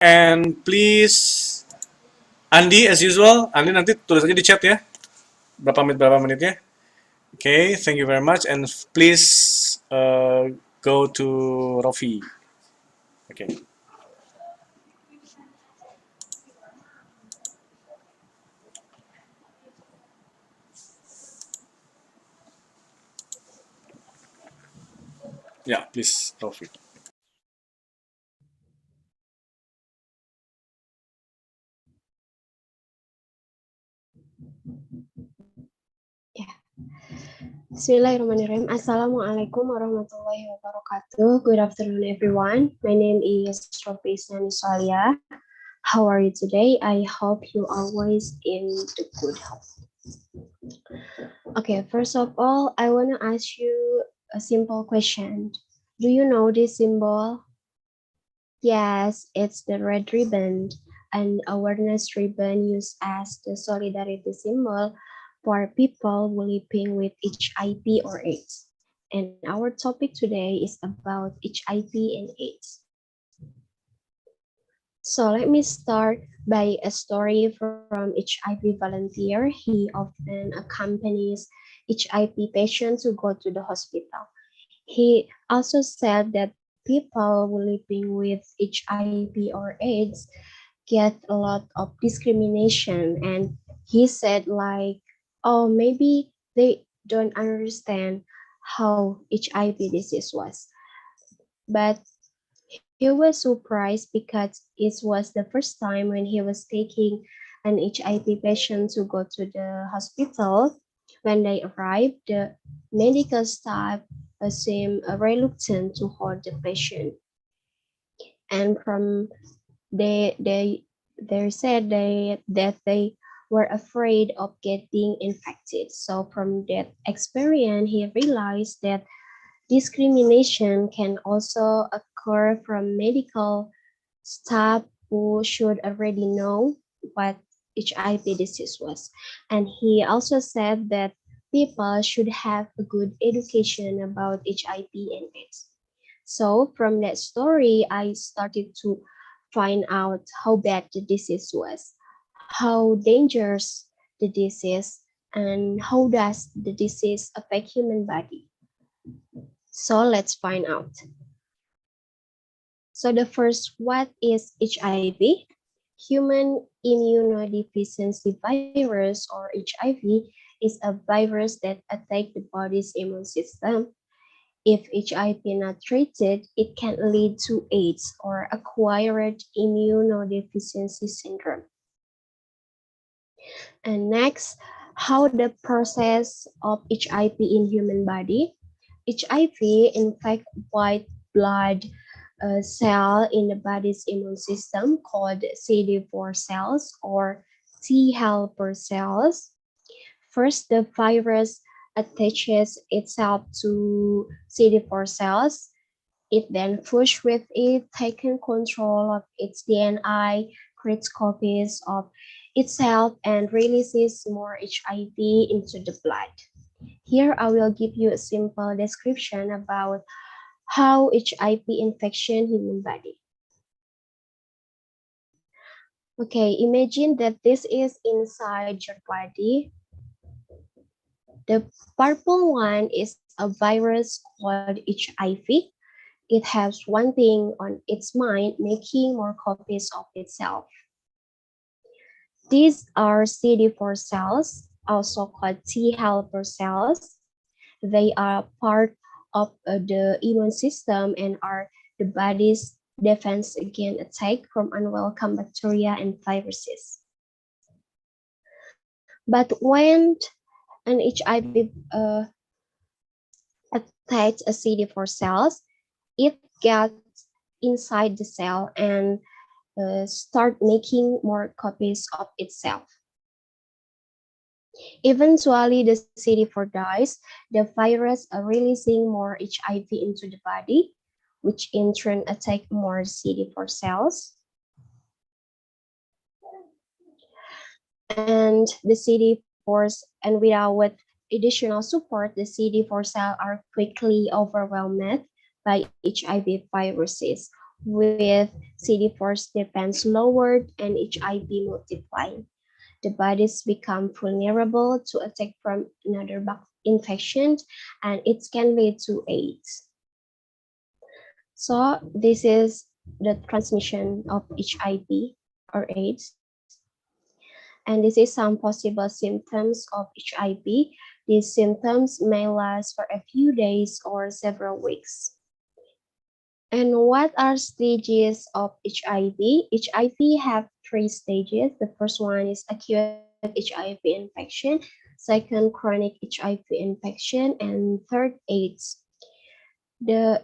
And please, Andi as usual, Andi nanti tulis aja di chat ya, berapa menitnya. Okay, thank you very much, and please go to Rofi. Okay. Yeah, please, Rofi. Bismillahirrahmanirrahim. Assalamualaikum warahmatullahi wabarakatuh. Good afternoon, everyone. My name is Rofi Salia. How are you today? I hope you are always in the good health. Okay, first of all, I want to ask you a simple question. Do you know this symbol? Yes, it's the red ribbon, an awareness ribbon used as the solidarity symbol for people living with HIV or AIDS. And our topic today is about HIV and AIDS. So let me start by a story from HIV volunteer. He often accompanies HIV patients to go to the hospital. He also said that people living with HIV or AIDS get a lot of discrimination, and he said like, oh, maybe they don't understand how HIV disease was. But he was surprised because it was the first time when he was taking an HIV patient to go to the hospital. When they arrived, the medical staff seemed reluctant to hold the patient. And from they said that they were afraid of getting infected. So from that experience, he realized that discrimination can also occur from medical staff who should already know what HIV disease was. And he also said that people should have a good education about HIV and AIDS. So from that story, I started to find out how bad the disease was, how dangerous the disease, and how does the disease affect human body. So let's find out. So the first, what is HIV? Human Immunodeficiency virus, or HIV, is a virus that attacks the body's immune system. If HIV not treated, it can lead to AIDS, or acquired immunodeficiency syndrome. And next, how the process of HIV in human body. HIV infects white blood cell in the body's immune system called CD4 cells or T helper cells. First, the virus attaches itself to CD4 cells. It then pushes with it, taking control of its DNA, creates copies of itself, and releases more HIV into the blood. Here, I will give you a simple description about how HIV infection human body. Okay, imagine that this is inside your body. The purple one is a virus called HIV. It has one thing on its mind, making more copies of itself. These are CD4 cells, also called T helper cells. They are part of the immune system and are the body's defense against attack from unwelcome bacteria and viruses. But when an HIV attacks a CD4 cells, it gets inside the cell and start making more copies of itself. Eventually, the CD4 dies, the virus releasing more HIV into the body, which in turn attack more CD4 cells. And the CD4s, and without additional support, the CD4 cells are quickly overwhelmed by HIV viruses. with CD4 defense lowered and HIV multiplying. The bodies become vulnerable to attack from another infection, and it can lead to AIDS. So this is the transmission of HIV or AIDS. And this is some possible symptoms of HIV. These symptoms may last for a few days or several weeks. And what are stages of HIV? HIV have three stages. The first one is acute HIV infection, second chronic HIV infection, and third AIDS. The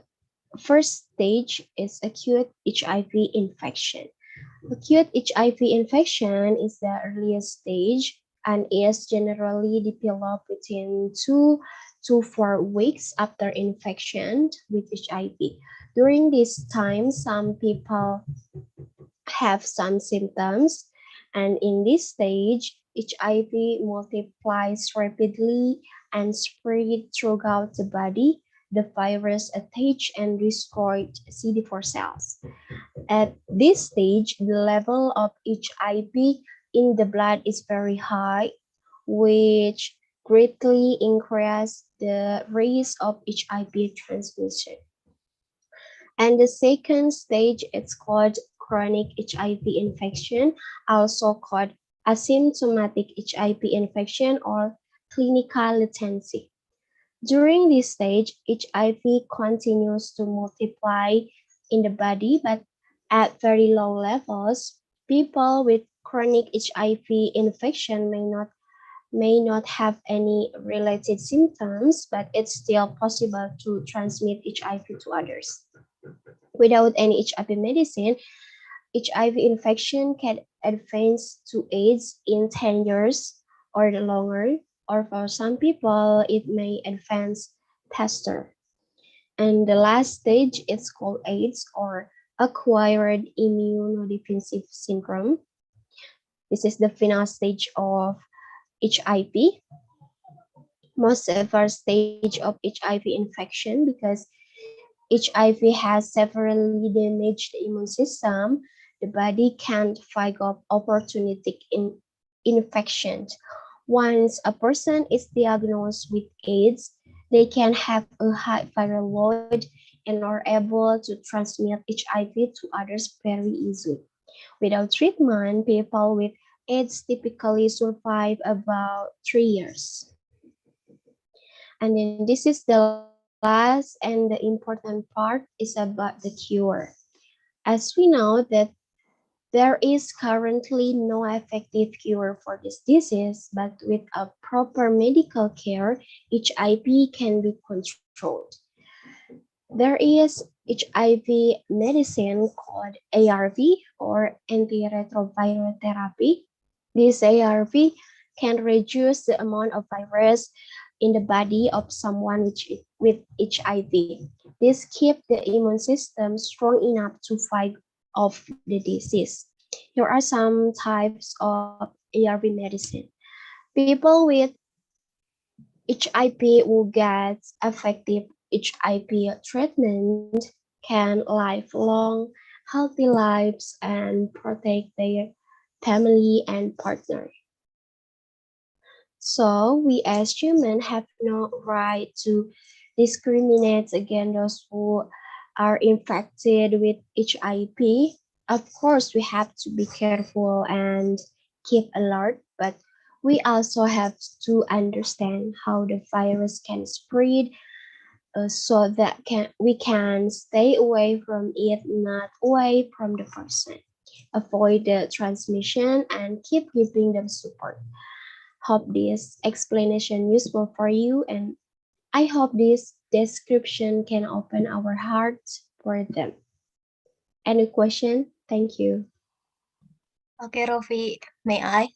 first stage is acute HIV infection. Acute HIV infection is the earliest stage and is generally developed within 2 to 4 weeks after infection with HIV. During this time, some people have some symptoms, and in this stage, HIV multiplies rapidly and spread throughout the body. The virus attach and destroyed CD4 cells. At this stage, the level of HIV in the blood is very high, which greatly increases the risk of HIV transmission. And the second stage is called chronic HIV infection, also called asymptomatic HIV infection or clinical latency. During this stage, HIV continues to multiply in the body, but at very low levels. People with chronic HIV infection may not have any related symptoms, but it's still possible to transmit HIV to others. Without any HIV medicine, HIV infection can advance to AIDS in 10 years or longer, or for some people, it may advance faster. And the last stage is called AIDS or acquired immunodeficiency syndrome. This is the final stage of HIV, most severe stage of HIV infection because HIV has severely damaged the immune system. The body can't fight off opportunistic infections. Once a person is diagnosed with AIDS, they can have a high viral load and are able to transmit HIV to others very easily. Without treatment, people with AIDS typically survive about 3 years. And then this is the last and the important part is about the cure. As we know that there is currently no effective cure for this disease, but with a proper medical care, HIV can be controlled. There is HIV medicine called ARV or antiretroviral therapy. This ARV can reduce the amount of virus in the body of someone with HIV. This keeps the immune system strong enough to fight off the disease. Here are some types of ARV medicine. People with HIV who get effective HIV treatment can live long, healthy lives and protect their family and partner. So we as humans have no right to discriminate against those who are infected with HIV. Of course, we have to be careful and keep alert, but we also have to understand how the virus can spread so that we can stay away from it, not away from the person. Avoid the transmission and keep giving them support. Hope this explanation useful for you, and I hope this description can open our hearts for them. Any question? Thank you. Okay, Rofi, may I?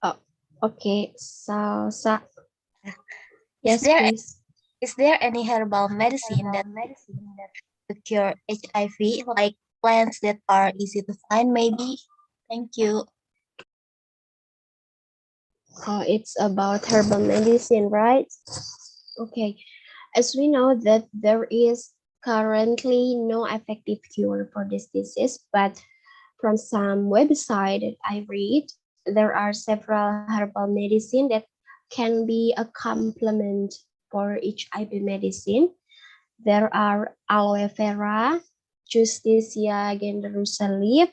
Oh, okay. So Is yes, there please. is there any herbal medicine that to cure HIV, like plants that are easy to find, maybe? Thank you. It's about herbal medicine, right? Okay. As we know that there is currently no effective cure for this disease, but from some website that I read, there are several herbal medicine that can be a complement for HIV medicine. There are aloe vera, Justicia genderusa leaf,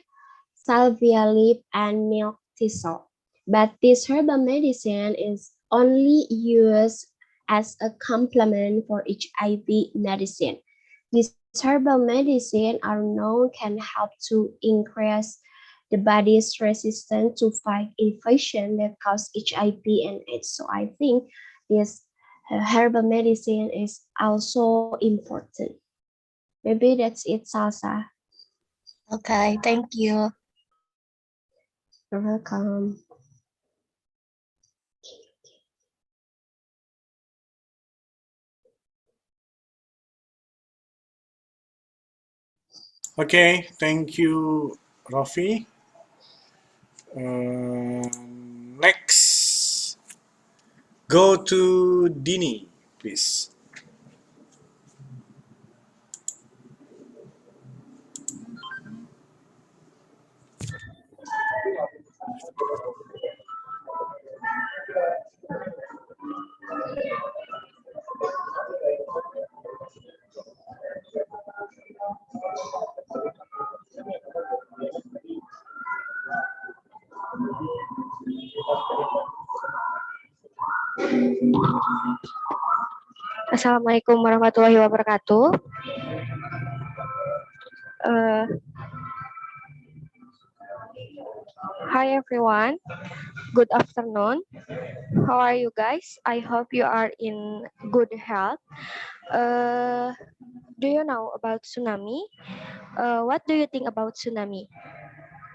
salvia leaf, and milk thistle. But this herbal medicine is only used as a complement for HIV medicine. These herbal medicine are known can help to increase the body's resistance to fight infection that cause HIV and AIDS. So I think this herbal medicine is also important. Maybe that's it, Salsa. Okay, thank you. You're welcome. Okay, thank you, Rafi. Next, go to Dini, please. Assalamualaikum warahmatullahi wabarakatuh. Uh, Hi everyone. Good afternoon. How are you guys? I hope you are in good health. Uh, do you know about tsunami? What do you think about tsunami?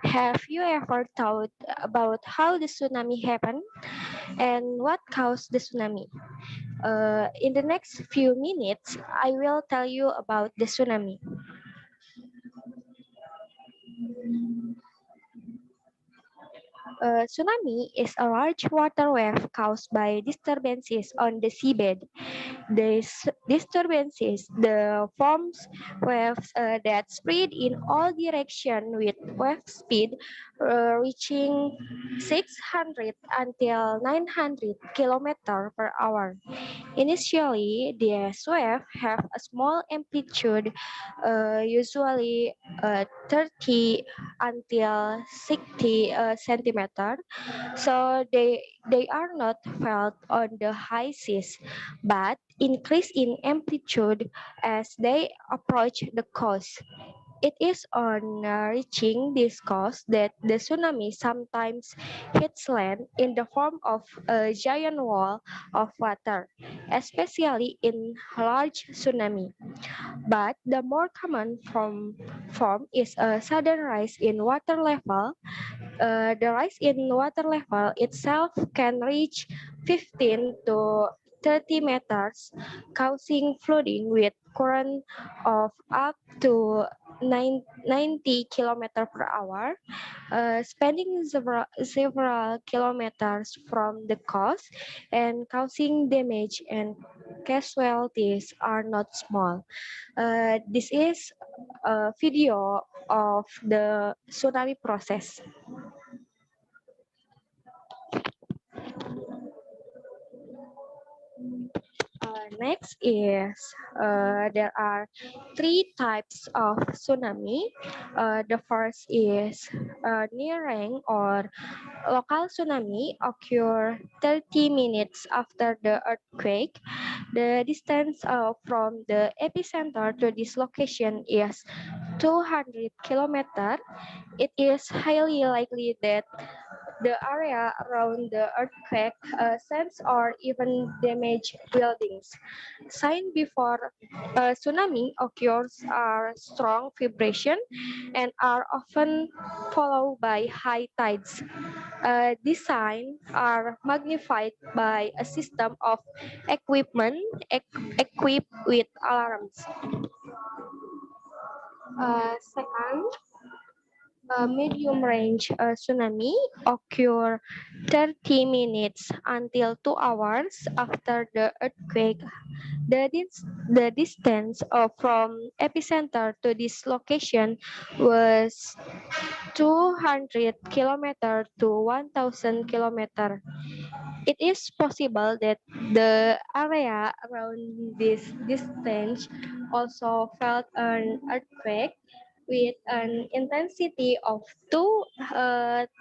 Have you ever thought about how the tsunami happened and what caused the tsunami? In the next few minutes, I will tell you about the tsunami. Tsunami is a large water wave caused by disturbances on the seabed. These disturbances forms waves that spread in all directions with wave speed reaching 600 until 900 kilometers per hour. Initially, the waves have a small amplitude, usually 30 until 60 centimeter, so they are not felt on the high seas, but increase in amplitude as they approach the coast. It is on reaching this coast that the tsunami sometimes hits land in the form of a giant wall of water, especially in large tsunami. But the more common form is a sudden rise in water level. The rise in water level itself can reach 15 to 30 meters, causing flooding with current of up to 90 kilometers per hour, spanning several kilometers from the coast and causing damage and casualties are not small. This is a video of the tsunami process. Next is there are three types of tsunami. The first is nearing or local tsunami occur 30 minutes after the earthquake. The distance from the epicenter to this location is 200 kilometers. It is highly likely that the area around the earthquake sends or even damage buildings. Signs before a tsunami occurs are strong vibration and are often followed by high tides. These signs are magnified by a system of equipment equipped with alarms. Second, A medium range tsunami occur 30 minutes until 2 hours after the earthquake. The distance from epicenter to this location was 200 kilometer to 1000 kilometer. It is possible that the area around this distance also felt an earthquake with an intensity of 2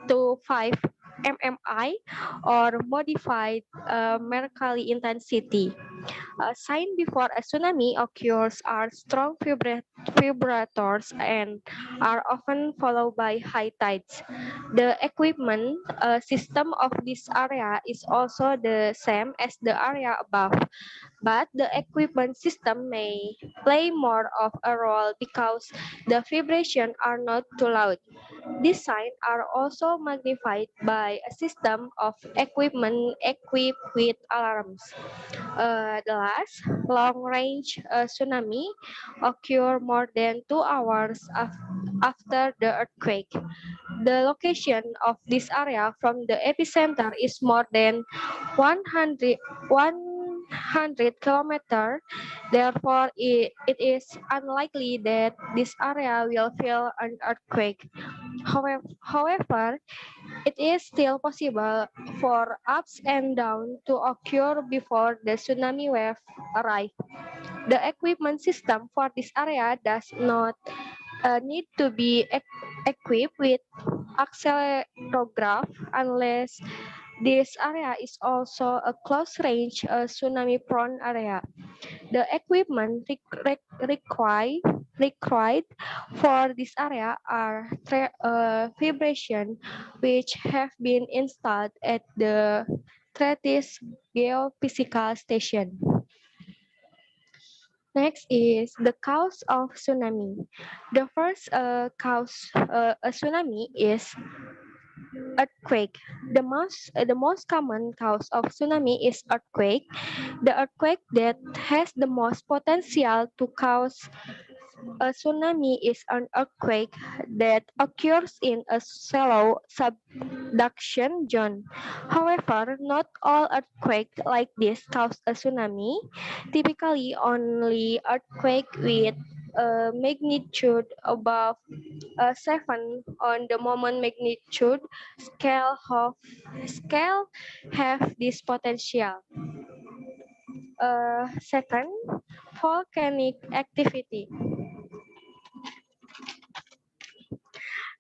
to 5 mmi or modified Mercalli intensity. A sign before a tsunami occurs are strong vibrators and are often followed by high tides. The equipment system of this area is also the same as the area above, but the equipment system may play more of a role because the vibrations are not too loud. These signs are also magnified by a system of equipment equipped with alarms. The last long-range tsunami occurred more than 2 hours after the earthquake. The location of this area from the epicenter is more than 100, 100 kilometers. Therefore, it is unlikely that this area will feel an earthquake. However, it is still possible for ups and downs to occur before the tsunami wave arrive. The equipment system for this area does not need to be equipped with accelerograph unless this area is also a close range tsunami prone area. The equipment required for this area are vibration, which have been installed at the Thetis Geophysical Station. Next is the cause of tsunami. The first cause a tsunami is earthquake. The most common cause of tsunami is earthquake. The earthquake that has the most potential to cause a tsunami is an earthquake that occurs in a shallow subduction zone. However, not all earthquakes like this cause a tsunami. Typically, only earthquake with a magnitude above 7 on the moment magnitude scale have this potential. Second, volcanic activity.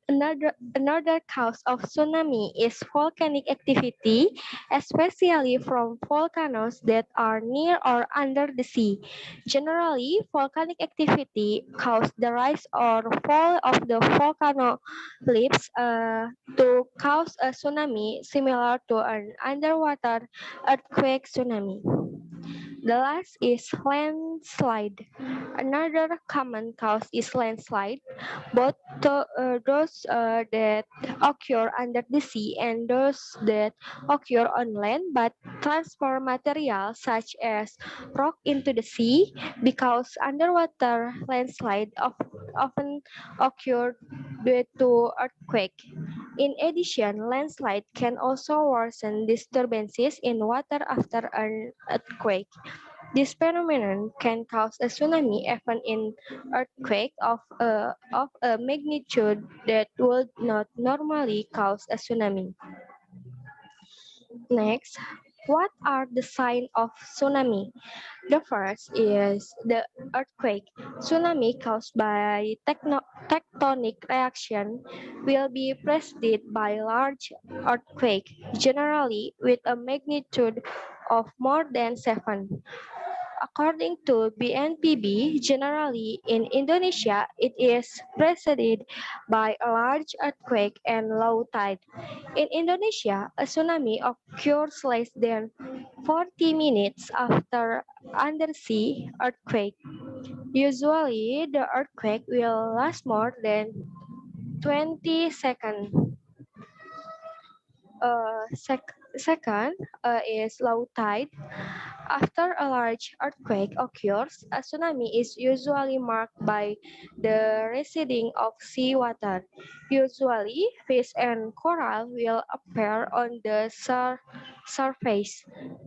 Another cause of tsunami is volcanic activity, especially from volcanoes that are near or under the sea. Generally, volcanic activity causes the rise or fall of the volcano lips to cause a tsunami similar to an underwater earthquake tsunami. The last is landslide. Another common cause is landslide, both those that occur under the sea and those that occur on land but transfer material such as rock into the sea, because underwater landslide often occur due to earthquake. In addition, landslide can also worsen disturbances in water after an earthquake. This phenomenon can cause a tsunami even in earthquake of a magnitude that would not normally cause a tsunami. Next, what are the signs of tsunami? The first is the earthquake. Tsunami caused by tectonic reaction will be preceded by large earthquake, generally with a magnitude of more than 7. According to BNPB, generally in Indonesia, it is preceded by a large earthquake and low tide. In Indonesia, a tsunami occurs less than 40 minutes after undersea earthquake. Usually, the earthquake will last more than 20 seconds. Second is low tide. After a large earthquake occurs, a tsunami is usually marked by the receding of seawater. Usually, fish and coral will appear on the surface.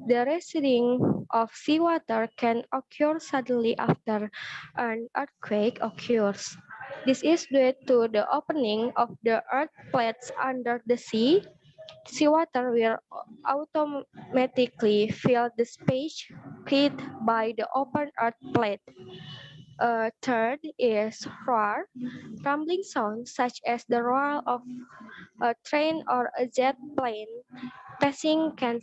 The receding of seawater can occur suddenly after an earthquake occurs. This is due to the opening of the earth plates under the sea. Seawater will automatically fill the space created by the open earth plate. Third is roar. Rumbling sounds such as the roar of a train or a jet plane passing can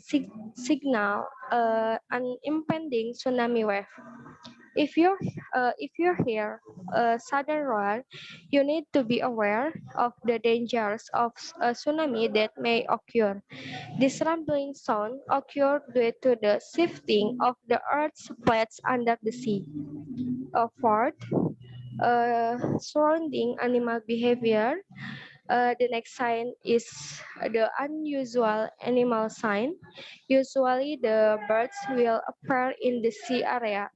signal an impending tsunami wave. If you hear a sudden roar, you need to be aware of the dangers of a tsunami that may occur. This rumbling sound occurred due to the shifting of the Earth's plates under the sea. Fourth, surrounding animal behavior. The next sign is the unusual animal sign. Usually, the birds will appear in the sea area.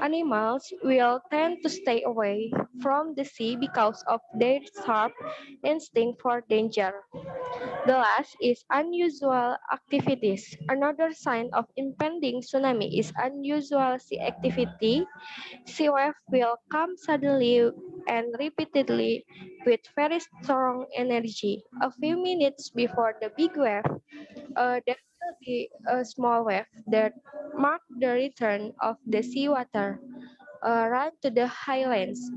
Animals will tend to stay away from the sea because of their sharp instinct for danger. The last is unusual activities. Another sign of impending tsunami is unusual sea activity. Sea wave will come suddenly and repeatedly with very strong energy. A few minutes before the big wave, there will be a small wave that mark the return of the seawater run to the highlands.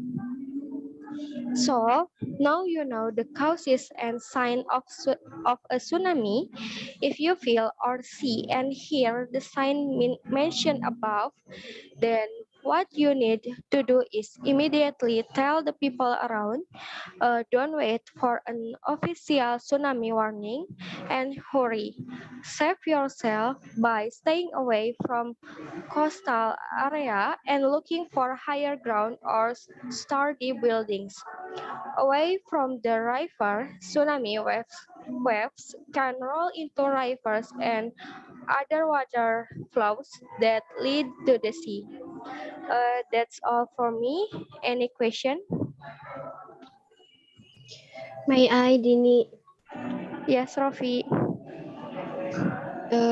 So now you know the causes and sign of a tsunami. If you feel or see and hear the sign mentioned above, then what you need to do is immediately tell the people around. Don't wait for an official tsunami warning and hurry. Save yourself by staying away from coastal area and looking for higher ground or sturdy buildings. Away from the river, waves can roll into rivers and other water flows that lead to the sea. That's all for me. Any question? May I, Dini? Yes, Rofi.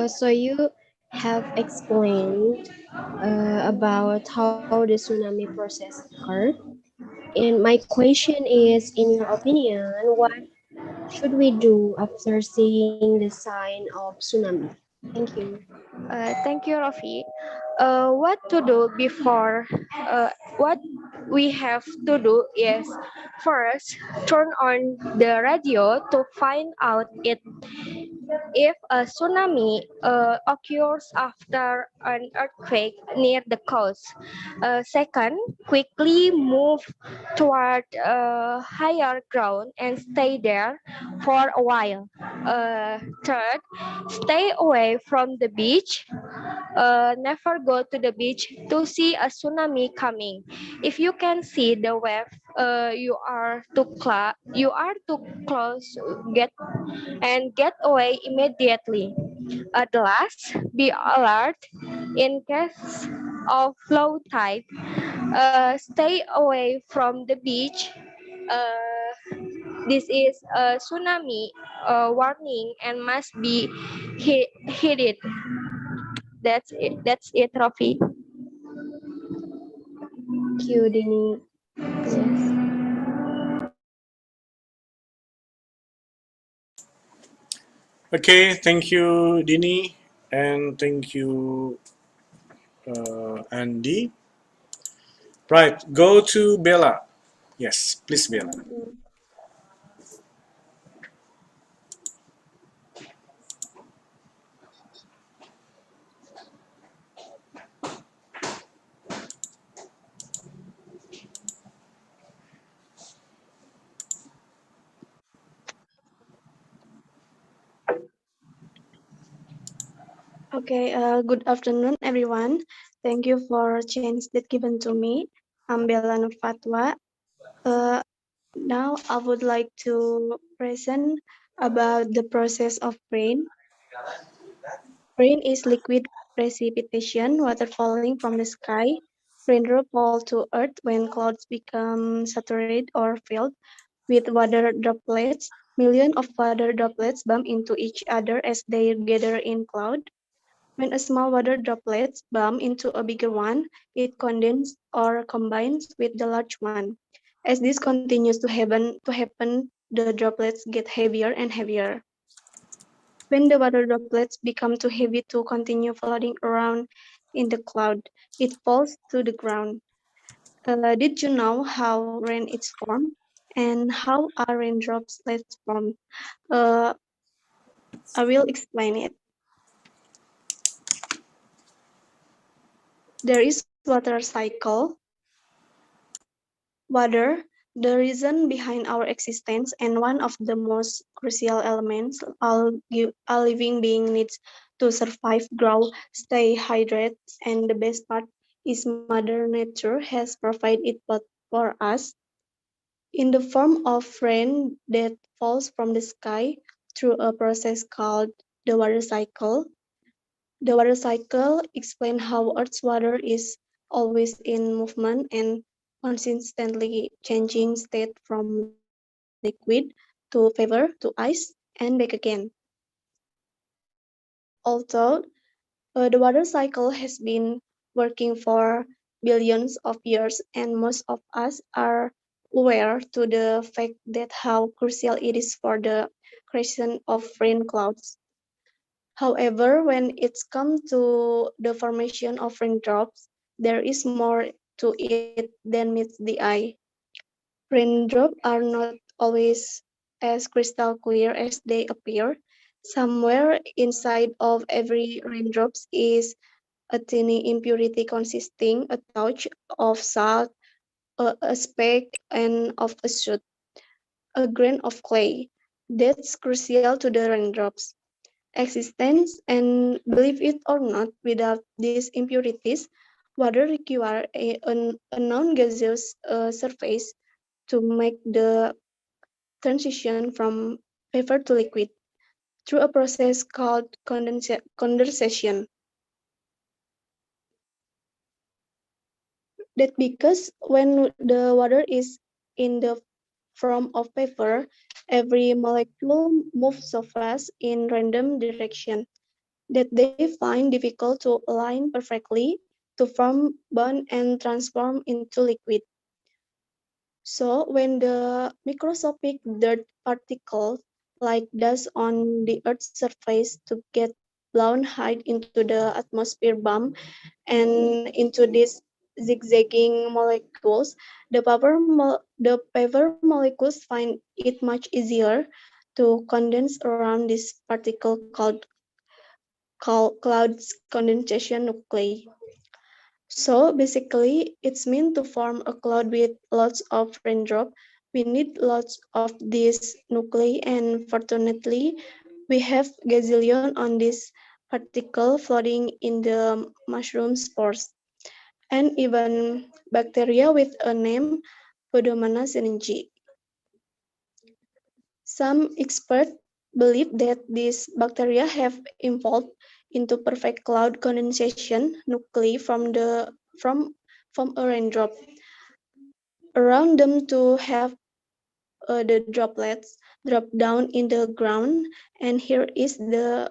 So you have explained about how the tsunami process occurred. And my question is, in your opinion, what should we do after seeing the sign of tsunami? Thank you. Thank you, Rofi. What to do before? What we have to do is first turn on the radio to find out if a tsunami occurs after an earthquake near the coast. Second, quickly move toward higher ground and stay there for a while. Third, stay away from the beach. Never go to the beach to see a tsunami coming. If you can see the wave, you are too close. Get away immediately. At last, be alert in case of low tide. Stay away from the beach. Uh, this is a tsunami warning and must be heeded. That's it. That's it, Rafi. Thank you, Dini. Yes. Okay, thank you, Dini, and thank you, Andy. Right, go to Bella. Yes, please, Bella. Okay, good afternoon, everyone. Thank you for chance that given to me. I'm Bella Fatwa. Uh, Now I would like to present about the process of brain. Brain is liquid precipitation, water falling from the sky. Raindrops fall to earth when clouds become saturated or filled with water droplets. Millions of water droplets bump into each other as they gather in cloud. When a small water droplet bumps into a bigger one, it condenses or combines with the large one. As this continues to happen, the droplets get heavier and heavier. When the water droplets become too heavy to continue floating around in the cloud, it falls to the ground. Did you know how rain is formed and how are raindrops formed? Uh, I will explain it. There is water cycle. Water, the reason behind our existence and one of the most crucial elements all living being needs to survive, grow, stay hydrated, and the best part is Mother Nature has provided it both for us in the form of rain that falls from the sky through a process called the water cycle. The water cycle explains how Earth's water is always in movement and consistently changing state from liquid to vapor to ice and back again. Although the water cycle has been working for billions of years and most of us are aware to the fact that how crucial it is for the creation of rain clouds. However, when it's come to the formation of raindrops, there is more to it than meets the eye. Raindrops are not always as crystal clear as they appear. Somewhere inside of every raindrops is a tiny impurity consisting a touch of salt, a speck, and of a soot, a grain of clay. That's crucial to the raindrops existence, and believe it or not, without these impurities, water requires a non-gaseous surface to make the transition from vapor to liquid through a process called condensation. That because when the water is in the form of vapor, every molecule moves so fast in random direction that they find difficult to align perfectly to form, bond, and transform into liquid. So when the microscopic dirt particles like dust on the Earth's surface to get blown high into the atmosphere bump and into these zigzagging molecules, the paper molecules find it much easier to condense around this particle called clouds condensation nuclei. So basically, it's meant to form a cloud with lots of raindrop. We need lots of these nuclei, and fortunately, we have gazillion on this particle floating in the mushroom spores, and even bacteria with a name Pseudomonas syringae. Some experts believe that these bacteria have evolved into perfect cloud condensation nuclei from a raindrop. Around them to have the droplets drop down in the ground, and here is the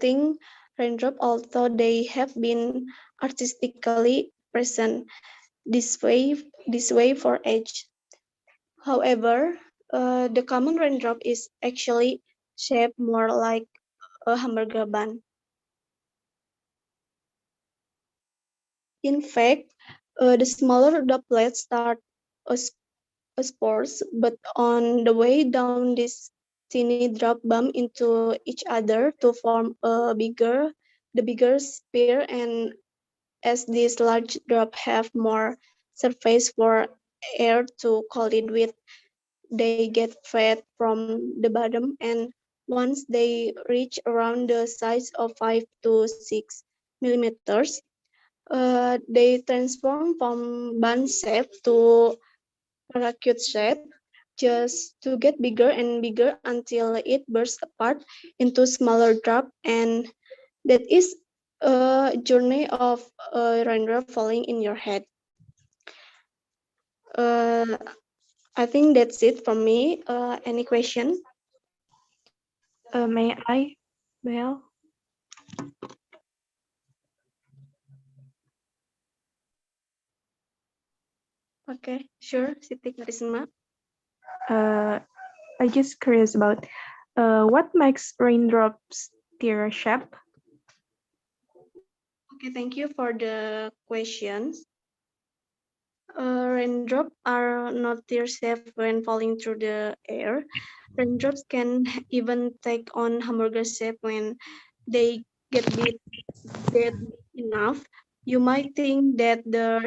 thing: raindrop, although they have been artistically present this way for age. However, the common raindrop is actually shaped more like a hamburger bun. In fact, the smaller droplets start as, as spores, but on the way down, this tiny drop bump into each other to form the bigger spear, and as these large drops have more surface for air to collide with, they get fed from the bottom, and once they reach around the size of 5 to 6 millimeters, they transform from bun shape to parachute shape just to get bigger and bigger until it bursts apart into smaller drops, and That is a journey of a raindrop falling in your head. Uh, I think that's it from me. Any question? May I, Belle? Okay, sure. Siti Karisma. Uh, I just curious about what makes raindrops tear shape? Okay, thank you for the questions. Raindrops are not tear safe when falling through the air. Raindrops can even take on hamburger shape when they get big enough. You might think that the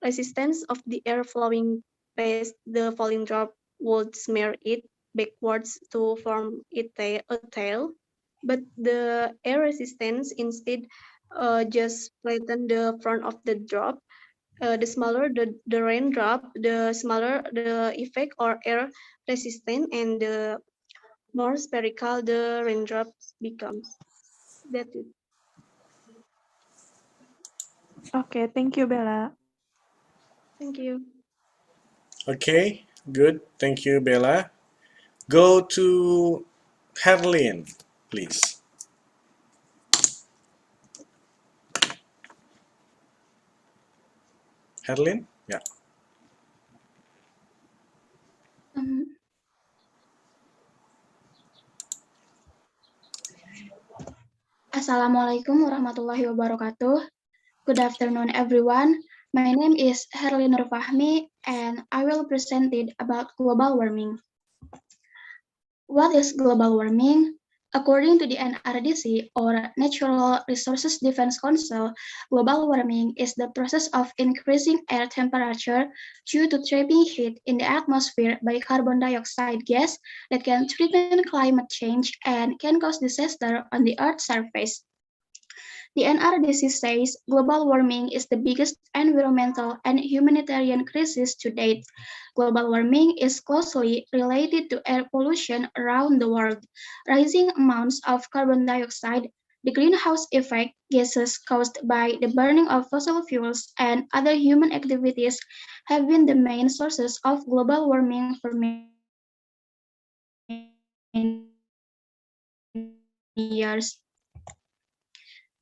resistance of the air flowing past the falling drop would smear it backwards to form a tail, but the air resistance instead just flatten the front of the drop. The smaller the raindrop, the smaller the effect or air resistant, and the more spherical the raindrops becomes. That's it. Okay, thank you, Bella. Thank you. Okay, good. Thank you, Bella. Go to Herlin, please. Herlin? Yeah. Um, Assalamualaikum warahmatullahi wabarakatuh. Good afternoon, everyone. My name is Herlin Fahmi, and I will present it about global warming. What is global warming? According to the NRDC, or Natural Resources Defense Council, global warming is the process of increasing air temperature due to trapping heat in the atmosphere by carbon dioxide gas that can threaten climate change and can cause disaster on the Earth's surface. The NRDC says global warming is the biggest environmental and humanitarian crisis to date. Global warming is closely related to air pollution around the world. Rising amounts of carbon dioxide, the greenhouse effect gases caused by the burning of fossil fuels, and other human activities have been the main sources of global warming for many years.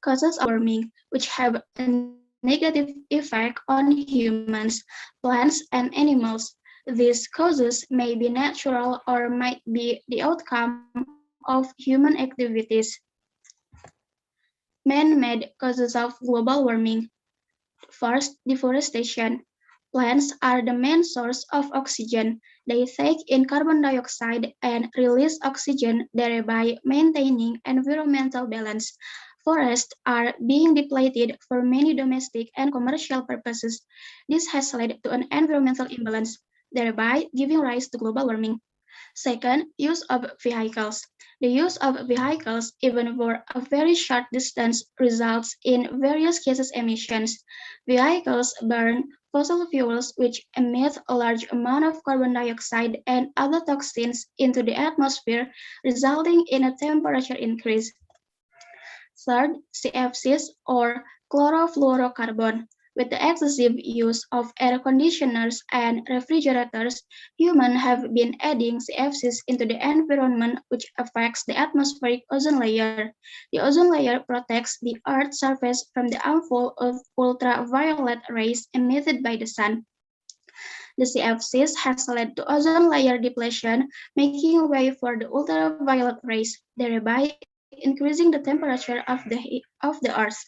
Causes of warming, which have a negative effect on humans, plants, and animals. These causes may be natural or might be the outcome of human activities. Man-made causes of global warming. First, deforestation. Plants are the main source of oxygen. They take in carbon dioxide and release oxygen, thereby maintaining environmental balance. Forests are being depleted for many domestic and commercial purposes. This has led to an environmental imbalance, thereby giving rise to global warming. Second, use of vehicles. The use of vehicles, even for a very short distance, results in various gases emissions. Vehicles burn fossil fuels which emit a large amount of carbon dioxide and other toxins into the atmosphere, resulting in a temperature increase. Third, CFCs or chlorofluorocarbon. With the excessive use of air conditioners and refrigerators, humans have been adding CFCs into the environment, which affects the atmospheric ozone layer. The ozone layer protects the Earth's surface from the harmful ultraviolet rays emitted by the sun. The CFCs has led to ozone layer depletion, making way for the ultraviolet rays, thereby increasing the temperature of the Earth.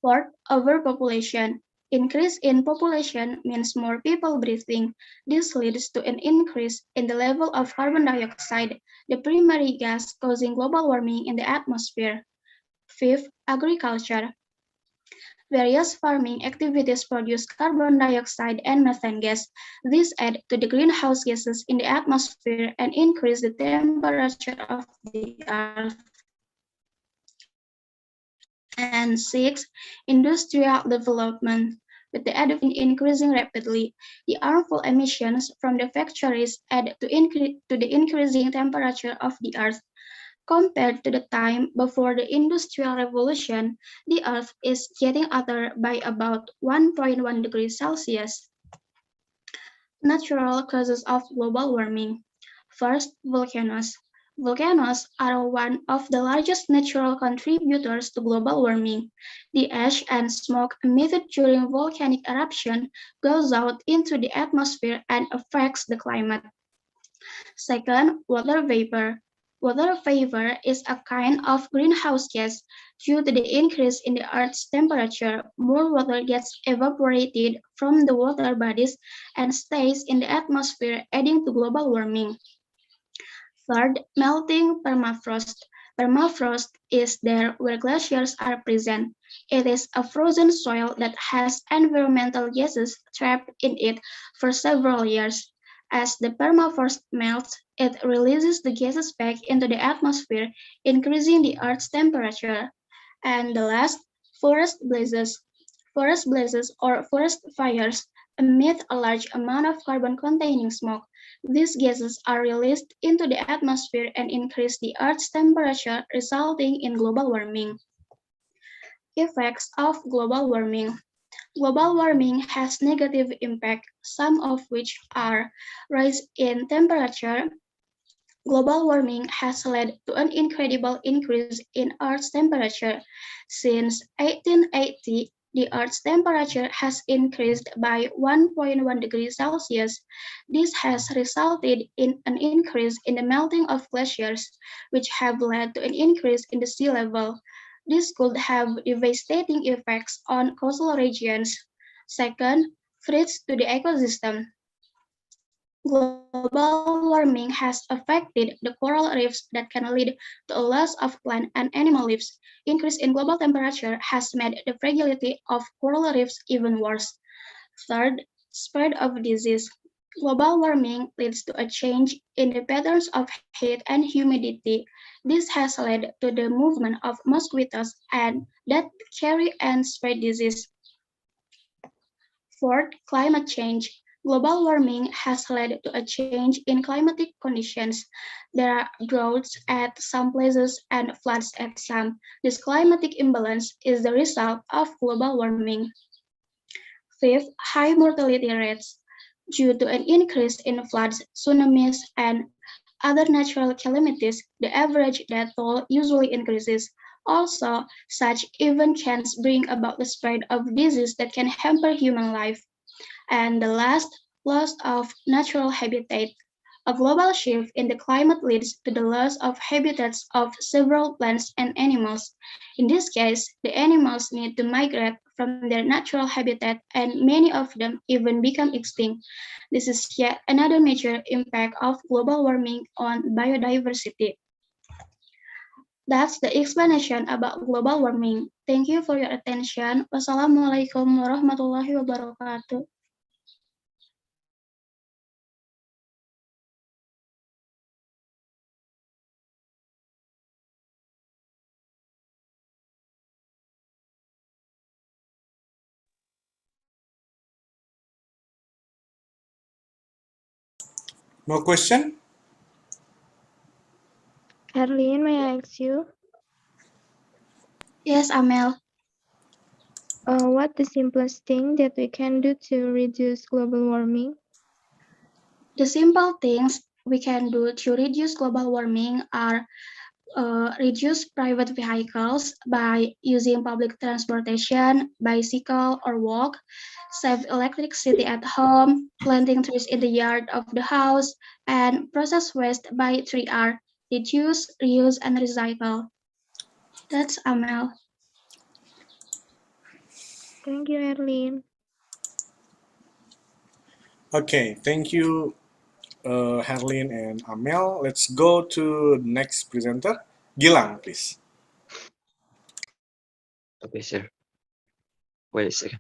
Fourth, overpopulation. Increase in population means more people breathing. This leads to an increase in the level of carbon dioxide, the primary gas causing global warming in the atmosphere. Fifth, agriculture. Various farming activities produce carbon dioxide and methane gas. These add to the greenhouse gases in the atmosphere and increase the temperature of the Earth. And six, industrial development. With the adoption increasing rapidly, the harmful emissions from the factories add to the increasing temperature of the Earth. Compared to the time before the Industrial Revolution, the Earth is getting hotter by about 1.1 degrees Celsius. Natural causes of global warming. First, volcanoes. Volcanoes are one of the largest natural contributors to global warming. The ash and smoke emitted during volcanic eruption goes out into the atmosphere and affects the climate. Second, water vapor. Water vapor is a kind of greenhouse gas. Due to the increase in the Earth's temperature, more water gets evaporated from the water bodies and stays in the atmosphere, adding to global warming. Third, melting permafrost. Permafrost is there where glaciers are present. It is a frozen soil that has environmental gases trapped in it for several years. As the permafrost melts, it releases the gases back into the atmosphere, increasing the Earth's temperature. And the last, forest blazes. Forest blazes or forest fires emit a large amount of carbon-containing smoke. These gases are released into the atmosphere and increase the Earth's temperature, resulting in global warming. Effects of global warming. Global warming has negative impact, some of which are rise in temperature. Global warming has led to an incredible increase in Earth's temperature. Since 1880, the Earth's temperature has increased by 1.1 degrees Celsius. This has resulted in an increase in the melting of glaciers, which have led to an increase in the sea level. This could have devastating effects on coastal regions. Second, threats to the ecosystem. Global warming has affected the coral reefs that can lead to a loss of plant and animal lives. Increase in global temperature has made the fragility of coral reefs even worse. Third, spread of disease. Global warming leads to a change in the patterns of heat and humidity. This has led to the movement of mosquitoes and that carry and spread disease. Fourth, climate change. Global warming has led to a change in climatic conditions. There are droughts at some places and floods at some. This climatic imbalance is the result of global warming. Fifth, high mortality rates. Due to an increase in floods, tsunamis, and other natural calamities, the average death toll usually increases. Also, such events can bring about the spread of disease that can hamper human life. And the last, loss of natural habitat. A global shift in the climate leads to the loss of habitats of several plants and animals. In this case, the animals need to migrate from their natural habitat and many of them even become extinct. This is yet another major impact of global warming on biodiversity. That's the explanation about global warming. Thank you for your attention. Wassalamualaikum warahmatullahi wabarakatuh. No question? Herlin, may I ask you? Yes, Amel. What the simplest thing that we can do to reduce global warming? The simple things we can do to reduce global warming are reduce private vehicles by using public transportation, bicycle, or walk, save electricity at home, planting trees in the yard of the house, and process waste by 3R, reduce, reuse, and recycle. That's Amel. Thank you, Herlin. Okay, thank you, Herlin and Amel. Let's go to next presenter, Gilang, please. Okay, sir. Wait a second.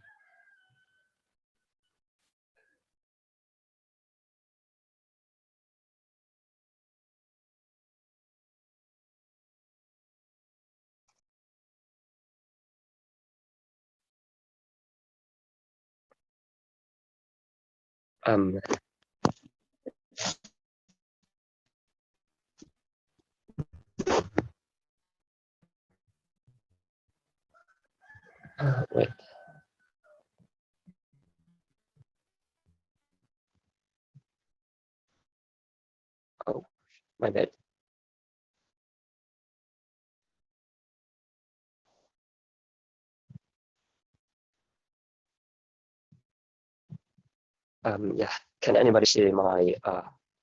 Um, Oh, my bad. Yeah. Can anybody see my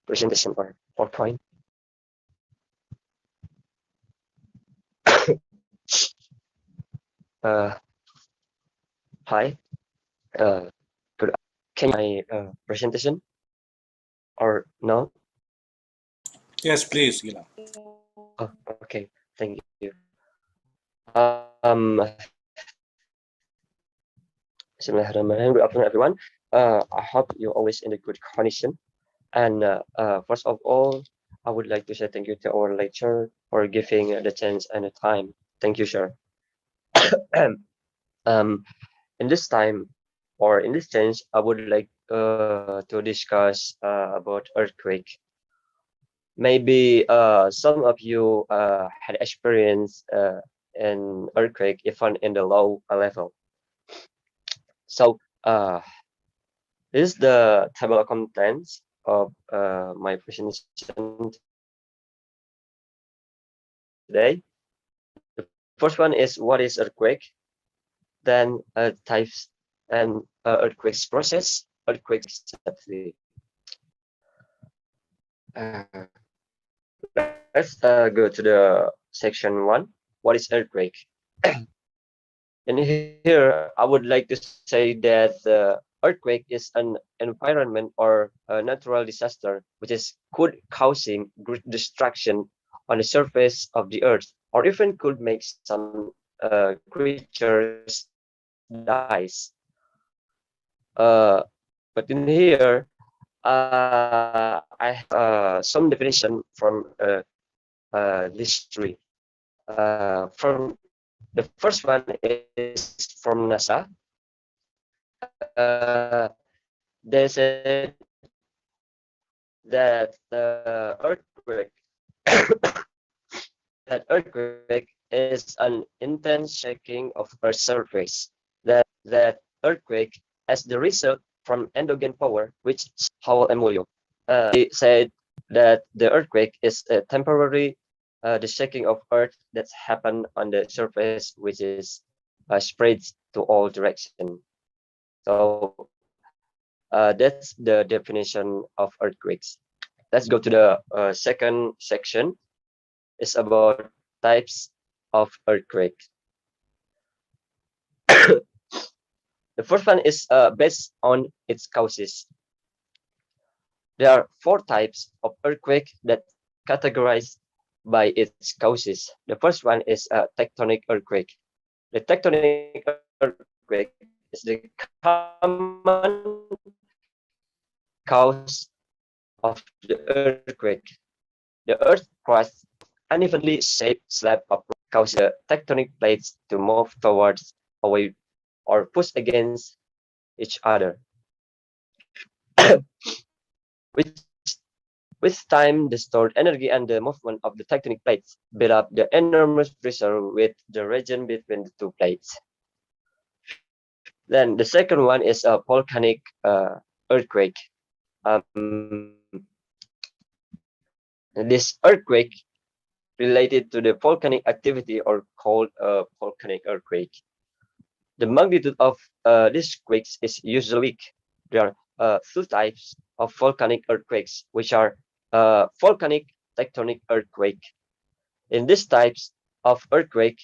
presentation or PowerPoint? Uh, Hi. Could can you my presentation or no? Yes, please, Gilang. Oh, okay. Thank you. Um, Bismillahirrahmanirrahim. Good afternoon, everyone. I hope you're always in a good condition. And first of all, I would like to say thank you to our lecturer for giving the chance and the time. Thank you, sir. um, in this time or in this chance, I would like to discuss about earthquake. Maybe some of you had experience an earthquake even in the low level. So this is the table of contents of my presentation today. The first one is what is earthquake, then types and earthquakes process, earthquakes safety. Uh, let's go to the section one. What is earthquake? In here, I would like to say that earthquake is an environment or a natural disaster which is could causing great destruction on the surface of the earth, or even could make some creatures dies. But in here, I have some definition from this tree. From the first one is from NASA. They said that the earthquake that earthquake is an intense shaking of Earth's surface. That earthquake as the result from endogen power, which Howell and Mulyo. They said that the earthquake is a temporary the shaking of Earth that's happened on the surface, which is spreads to all direction. So that's the definition of earthquakes. Let's go to the second section. It's about types of earthquake. The first one is based on its causes. There are four types of earthquake that categorized by its causes. The first one is a tectonic earthquake. The tectonic earthquake is the common cause of the earthquake. The earth crust unevenly shaped slab of rock causes the tectonic plates to move towards, away, or push against each other. which With time, the stored energy and the movement of the tectonic plates build up the enormous pressure with the region between the two plates. Then the second one is a volcanic earthquake. This earthquake related to the volcanic activity or called a volcanic earthquake. The magnitude of these quakes is usually weak. There are two types of volcanic earthquakes, which are volcanic tectonic earthquake. In these types of earthquake,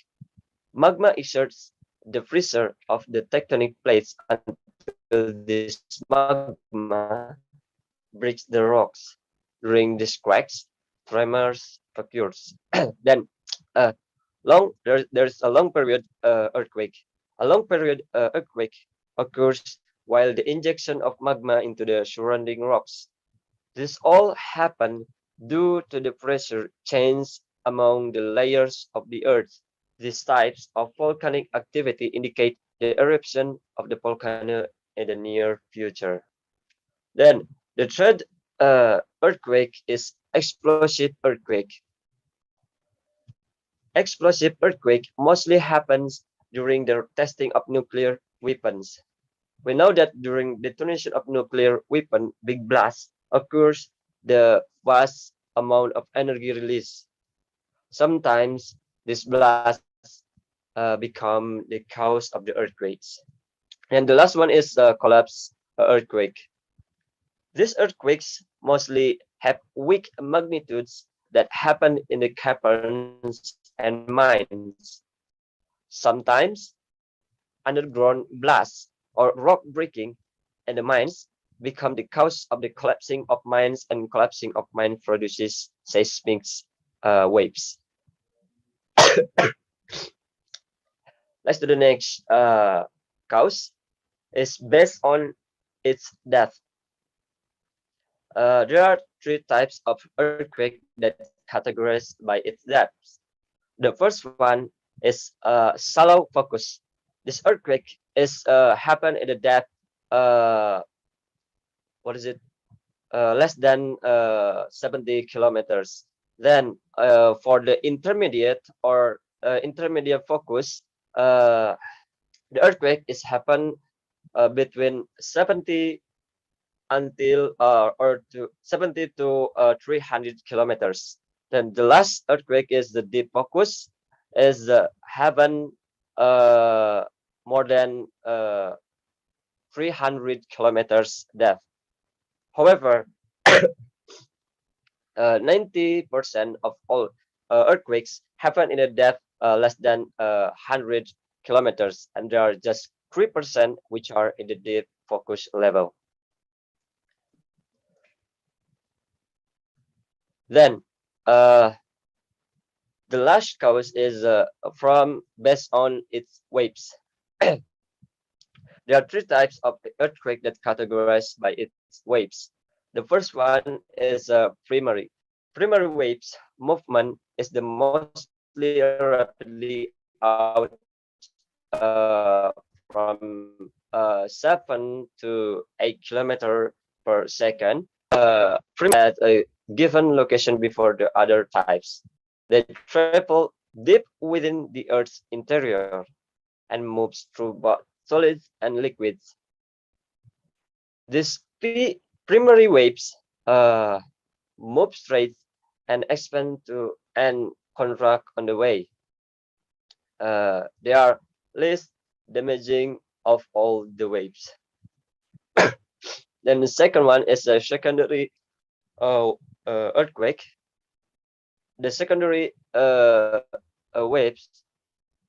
magma exerts the pressure of the tectonic plates until this magma breaks the rocks. During these cracks, tremors occurs. Then uh, there's a long period earthquake. A long period earthquake occurs while the injection of magma into the surrounding rocks. This all happened due to the pressure change among the layers of the earth. These types of volcanic activity indicate the eruption of the volcano in the near future. Then the third earthquake is explosive earthquake. Explosive earthquake mostly happens during the testing of nuclear weapons. We know that during detonation of nuclear weapon, big blast occurs. The vast amount of energy released. Sometimes this blast become the cause of the earthquakes. And the last one is collapse earthquake. These earthquakes mostly have weak magnitudes that happen in the caverns and mines. Sometimes underground blasts or rock breaking in the mines become the cause of the collapsing of mines, and collapsing of mine produces seismic waves. Let's do the next cause is based on its depth. There are three types of earthquake that categorized by its depth. The first one is shallow focus. This earthquake is happen in the depth what is it less than 70 kilometers. Then for the intermediate or intermediate focus, uh, the earthquake is happen between 70 until or to 70 to 300 kilometers. Then the last earthquake is the deep focus, is happen uh, more than 300 kilometers depth. However, 90% of all earthquakes happen in a depth less than 100 kilometers, and there are just 3% which are in the deep focus level. Then the last cause is from based on its waves. There are three types of earthquake that categorized by its waves. The first one is primary. Primary waves movement is the mostly rapidly out from 7 to 8 kilometer per second. Primary at a given location before the other types. They travel deep within the Earth's interior and moves through both solids and liquids. These primary waves move straight and expand to and contract on the way. They are least damaging of all the waves. Then the second one is a secondary earthquake. The secondary waves,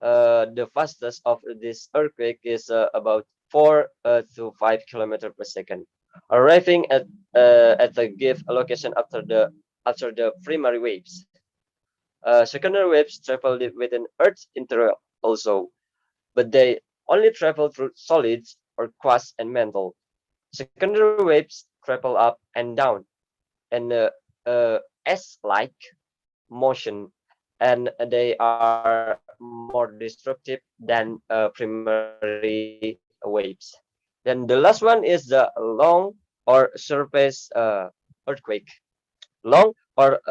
the fastest of this earthquake is about 4 to 5 kilometers per second, arriving at the give location after the primary waves. Secondary waves travel within Earth's interior also, but they only travel through solids or crust and mantle. Secondary waves travel up and down in S-like motion, and they are more destructive than primary waves. Then the last one is the long or surface earthquake. Long or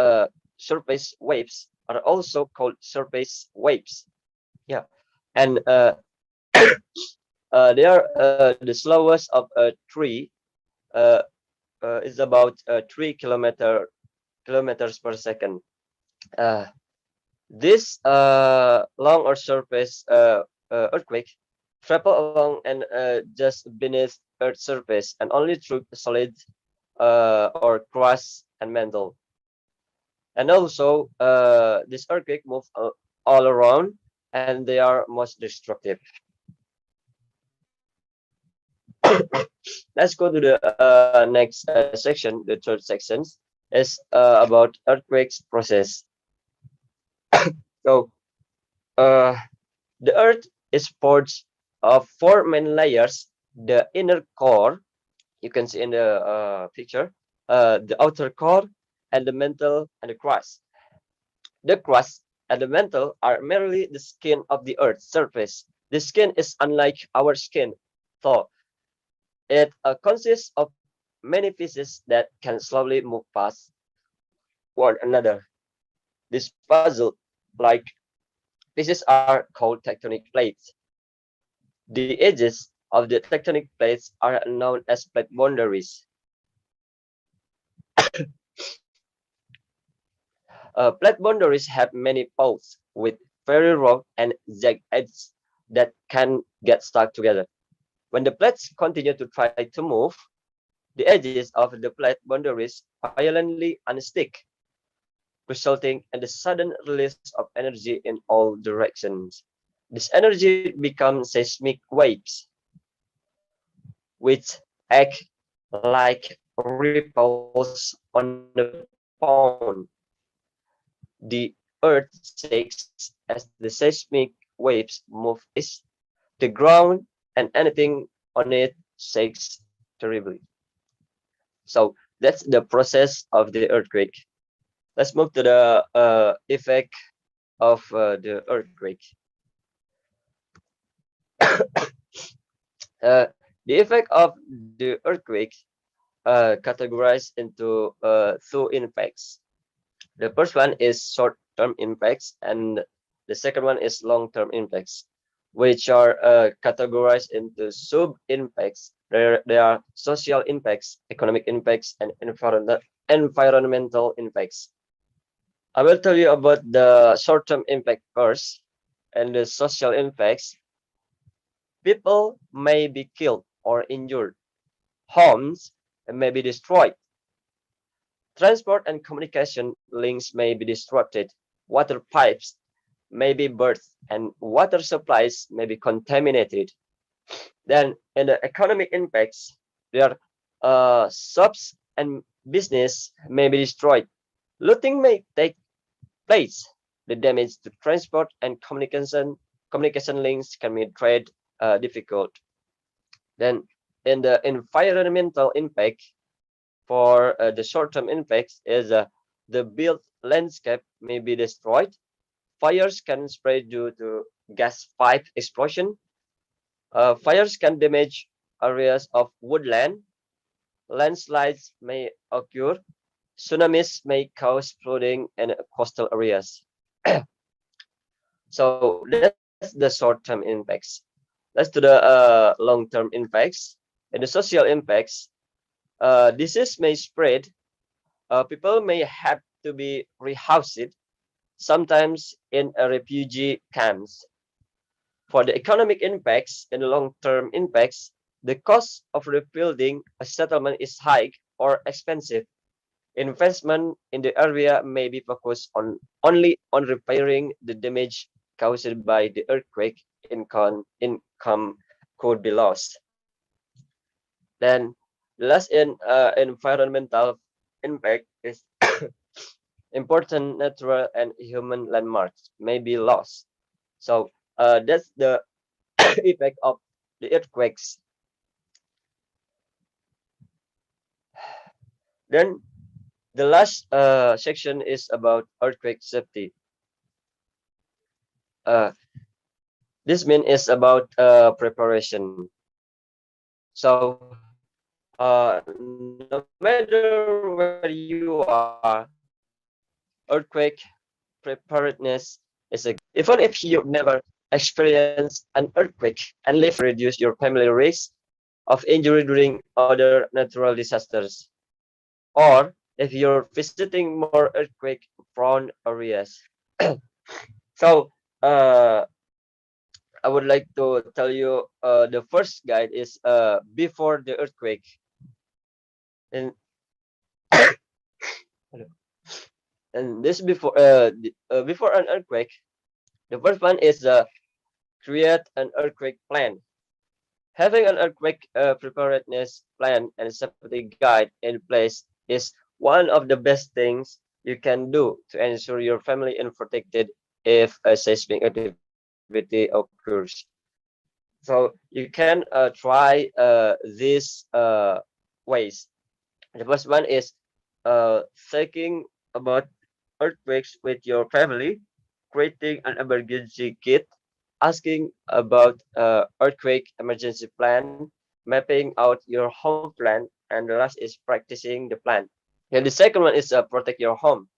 surface waves are also called surface waves. Yeah, and they are the slowest of three. Uh, is about 3 kilometers per second. Uh, this long or surface earthquake travel along and just beneath Earth's surface and only through solid or crust and mantle. And also, this earthquake move all around, and they are most destructive. Let's go to the next section. The third section is about earthquakes process. So, uh, the Earth is forged of four main layers. The inner core, you can see in the picture, the outer core, and the mantle and the crust. The crust and the mantle are merely the skin of the Earth's surface. The skin is unlike our skin, so it consists of many pieces that can slowly move past one another. This puzzle-like pieces are called tectonic plates. The edges of the tectonic plates are known as plate boundaries. Plate boundaries have many poles with very raw and jagged edges that can get stuck together. When the plates continue to try to move, the edges of the plate boundaries violently unstick, resulting in the sudden release of energy in all directions. This energy becomes seismic waves, which act like ripples on the pond. The earth shakes as the seismic waves move east. The ground and anything on it shakes terribly. So that's the process of the earthquake. Let's move to the effect of the earthquake. Uh, the effect of the earthquake categorized into two impacts. The first one is short-term impacts, and the second one is long-term impacts, which are categorized into sub-impacts. There are social impacts, economic impacts, and environmental impacts. I will tell you about the short-term impact first, and the social impacts. People may be killed or injured. Homes may be destroyed. Transport and communication links may be disrupted. Water pipes may be burst, and water supplies may be contaminated. Then, in the economic impacts, there shops and business may be destroyed. Looting may take place. The damage to transport and communication links can be trade difficult. Then, in the environmental impact, for the short-term impacts is the built landscape may be destroyed. Fires can spread due to gas pipe explosion. Fires can damage areas of woodland. Landslides may occur. Tsunamis may cause flooding in coastal areas. So that's the short-term impacts. Let's to the long-term impacts. And the social impacts, disease may spread. People may have to be rehoused, sometimes in a refugee camps. For the economic impacts and long-term impacts, the cost of rebuilding a settlement is high or expensive. Investment in the area may be focused on only on repairing the damage caused by the earthquake. Income could be lost. Then the last environmental impact is important natural and human landmarks may be lost. So that's the effect of the earthquakes. Then the last section is about earthquake safety. Uh, this mean is about preparation. So no matter where you are, earthquake preparedness is a given. Even if you've never experienced an earthquake and live reduce your family risk of injury during other natural disasters, or if you're visiting more earthquake prone areas. So I would like to tell you the first guide is before the earthquake. And and this before an earthquake, the first one is create an earthquake plan. Having an earthquake preparedness plan and safety guide in place is one of the best things you can do to ensure your family is protected if a seismic activity occurs. So you can try these ways. The first one is thinking about earthquakes with your family, creating an emergency kit, asking about earthquake emergency plan, mapping out your home plan, and the last is practicing the plan. And the second one is protect your home.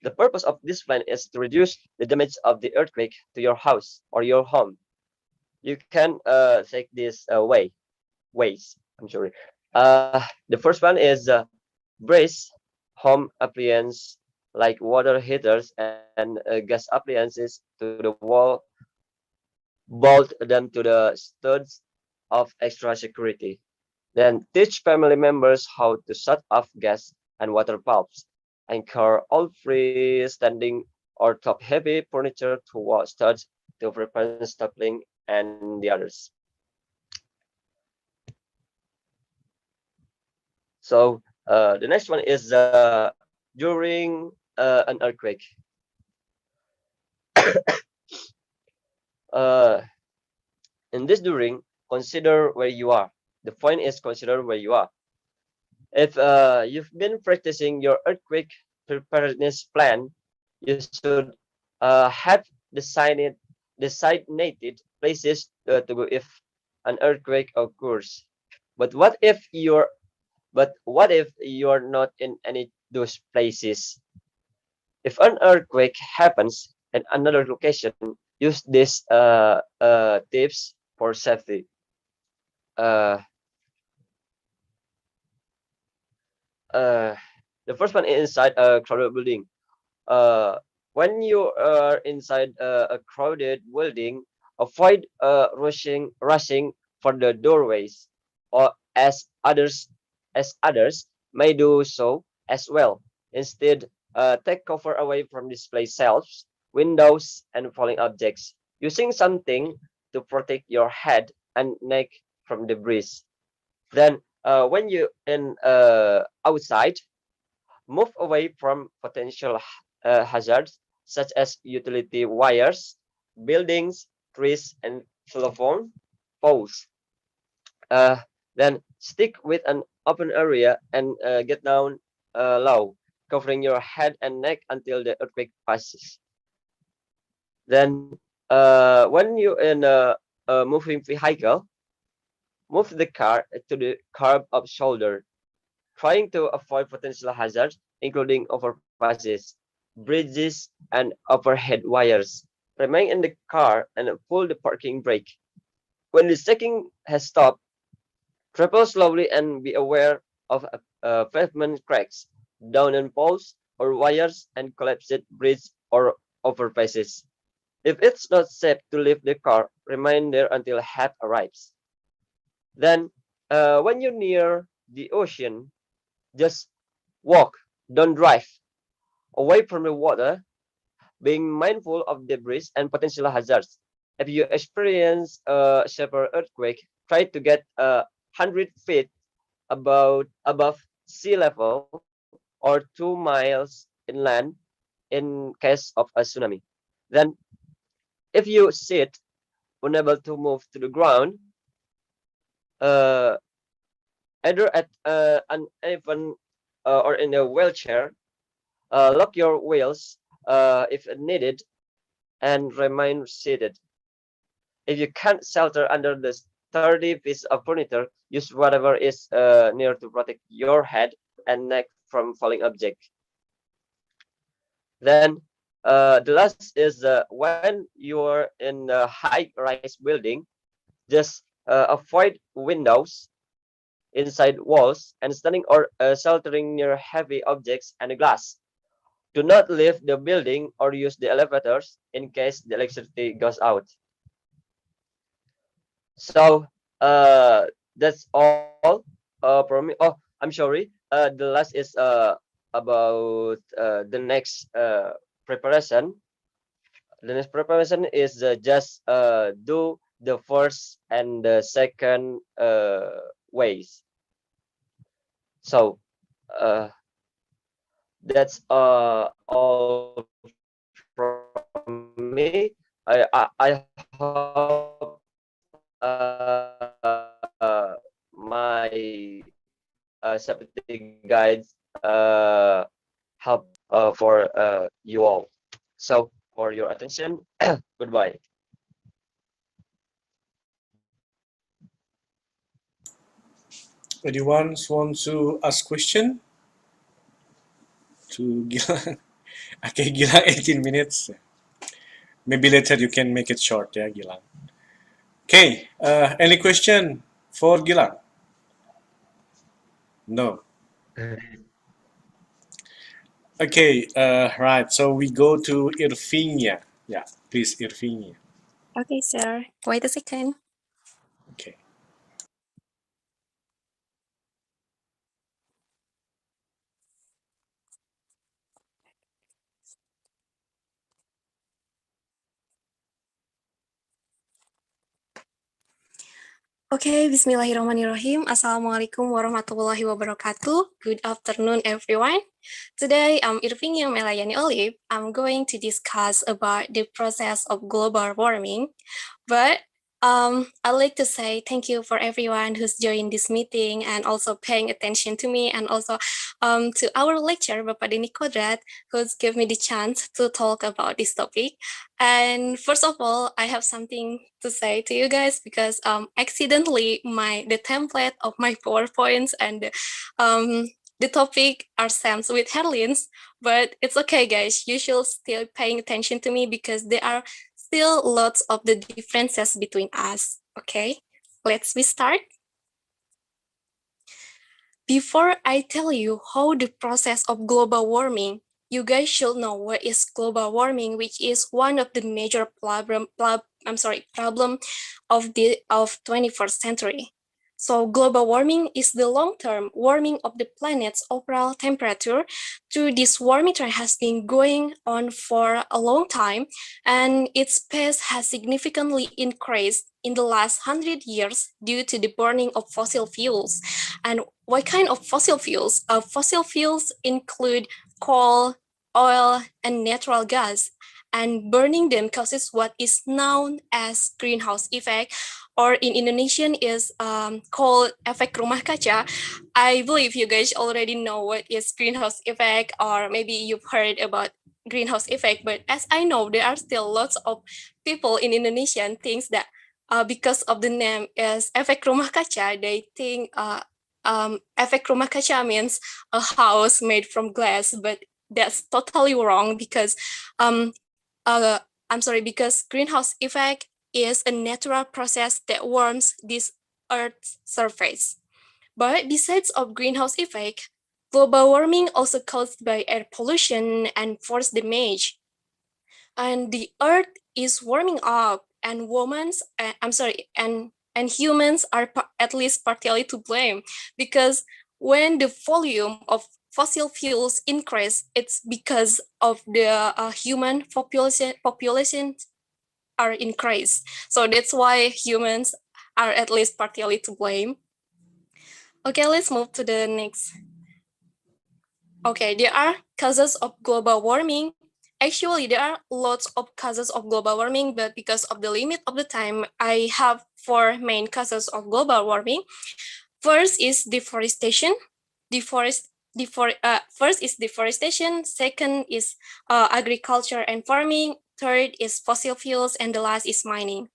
The purpose of this plan is to reduce the damage of the earthquake to your house or your home. You can take this ways. I'm sorry. The first one is brace home appliance like water heaters and gas appliances to the wall, bolt them to the studs of extra security. Then teach family members how to shut off gas and water pumps. Anchor all freestanding or top-heavy furniture to wall studs to prevent stumbling and the others. So the next one is during an earthquake. Uh, in this during, consider where you are. The point is consider where you are. If you've been practicing your earthquake preparedness plan, you should have designated places to go if an earthquake occurs. But what if you're not in any those places? If an earthquake happens in another location, use these tips for safety. Uh, uh, the first one is inside a crowded building. Uh, when you are inside a crowded building, avoid rushing for the doorways, or as others may do so as well. Instead, take cover away from display shelves, windows, and falling objects, using something to protect your head and neck from debris. Then, when you in outside, move away from potential hazards such as utility wires, buildings, trees, and telephone poles. Uh, then stick with an open area and get down low, covering your head and neck until the earthquake passes. Then, when you're in a moving vehicle, move the car to the curb of shoulder, trying to avoid potential hazards, including overpasses, bridges, and overhead wires. Remain in the car and pull the parking brake. When the shaking has stopped, travel slowly and be aware of pavement cracks, downed poles or wires, and collapsed bridges or overpasses. If it's not safe to leave the car, remain there until help arrives. Then, when you're near the ocean, just walk, don't drive, away from the water, being mindful of debris and potential hazards. If you experience a severe earthquake, try to get 100 feet above sea level or 2 miles inland in case of a tsunami. Then, if you sit unable to move to the ground, uh, either at an even or in a wheelchair, lock your wheels if needed and remain seated. If you can't shelter under the sturdy piece of furniture, use whatever is near to protect your head and neck from falling object. Then the last is when you're in a high-rise building, just avoid windows, inside walls, and standing or sheltering near heavy objects and glass. Do not leave the building or use the elevators in case the electricity goes out. So that's all from me. Oh, I'm sorry. The last is about the next preparation. The next preparation is just do the first and the second ways. So uh, that's all from me. I hope my safety guides help for you all. So for your attention, goodbye. Anyone want to ask question to Gilang? Okay, Gilang, 18 minutes. Maybe later you can make it short, yeah, Gilang. Okay, any question for Gilang? No. Okay, right. So we go to Irvinia. Yeah, please, Irvinia. Okay, sir. Wait a second. Okay. Okay, Bismillahirrahmanirrahim. Assalamualaikum warahmatullahi wabarakatuh. Good afternoon, everyone. Today, I'm Irvinia Melayani Olive. I'm going to discuss about the process of global warming. But I'd like to say thank you for everyone who's joined this meeting and also paying attention to me, and also to our lecturer, Bapak Denny Kodrat, who's given me the chance to talk about this topic. And first of all, I have something to say to you guys because accidentally the template of my PowerPoints and the topic are sent with headlines, but it's okay, guys. You should still paying attention to me because there are still lots of the differences between us. Okay, let's we start. Before I tell you how the process of global warming, you guys should know what is global warming, which is one of the major problem of 21st century. So global warming is the long-term warming of the planet's overall temperature. Through this warming trend has been going on for a long time, and its pace has significantly increased in the last 100 years due to the burning of fossil fuels. And what kind of fossil fuels? Fossil fuels include coal, oil, and natural gas. And burning them causes what is known as greenhouse effect, or in Indonesian is called efek rumah kaca. I believe you guys already know what is greenhouse effect, or maybe you've heard about greenhouse effect. But as I know, there are still lots of people in Indonesia thinks that because of the name is efek rumah kaca, they think efek rumah kaca means a house made from glass, but that's totally wrong because um, because greenhouse effect is a natural process that warms this Earth's surface. But besides of greenhouse effect, global warming also caused by air pollution and forest damage. And the Earth is warming up, and and humans are at least partially to blame because when the volume of fossil fuels increase, it's because of the human population are increased. So that's why humans are at least partially to blame. Okay, let's move to the next. Okay, there are causes of global warming. Actually, there are lots of causes of global warming, but because of the limit of the time, I have four main causes of global warming. First is deforestation. First is deforestation. Second is agriculture and farming. Third is fossil fuels, and the last is mining.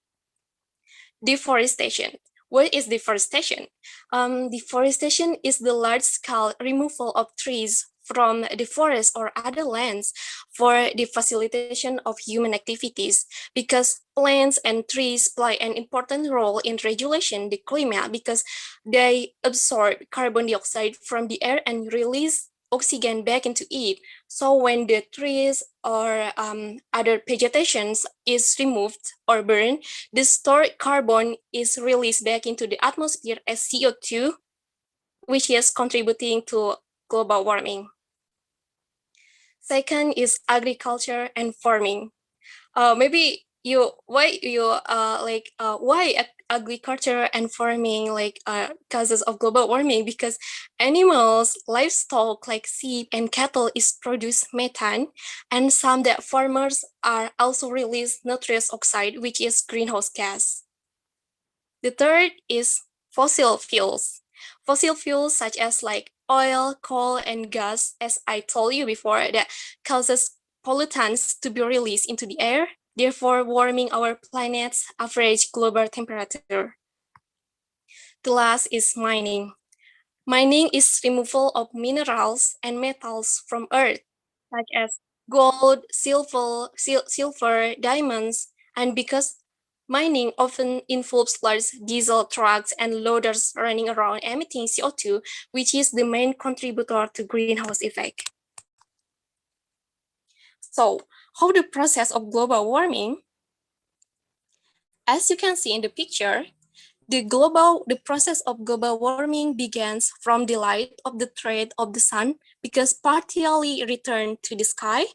Deforestation. What is deforestation? Deforestation is the large-scale removal of trees from the forest or other lands for the facilitation of human activities, because plants and trees play an important role in regulating the climate because they absorb carbon dioxide from the air and release oxygen back into it. So when the trees or other vegetations is removed or burned, the stored carbon is released back into the atmosphere as CO2, which is contributing to global warming. Second is agriculture and farming. Maybe why agriculture and farming causes of global warming? Because animals, livestock like sheep and cattle is produce methane, and some that farmers are also release nitrous oxide, which is greenhouse gas. The third is fossil fuels. Fossil fuels such as like oil, coal, and gas, as I told you before, that causes pollutants to be released into the air, therefore warming our planet's average global temperature. The last is mining. Mining is removal of minerals and metals from Earth, such as gold, silver, diamonds, and because mining often involves large diesel trucks and loaders running around emitting CO2, which is the main contributor to greenhouse effect. So, how the process of global warming? As you can see in the picture, the process of global warming begins from the light of the thread of the sun because partially returned to the sky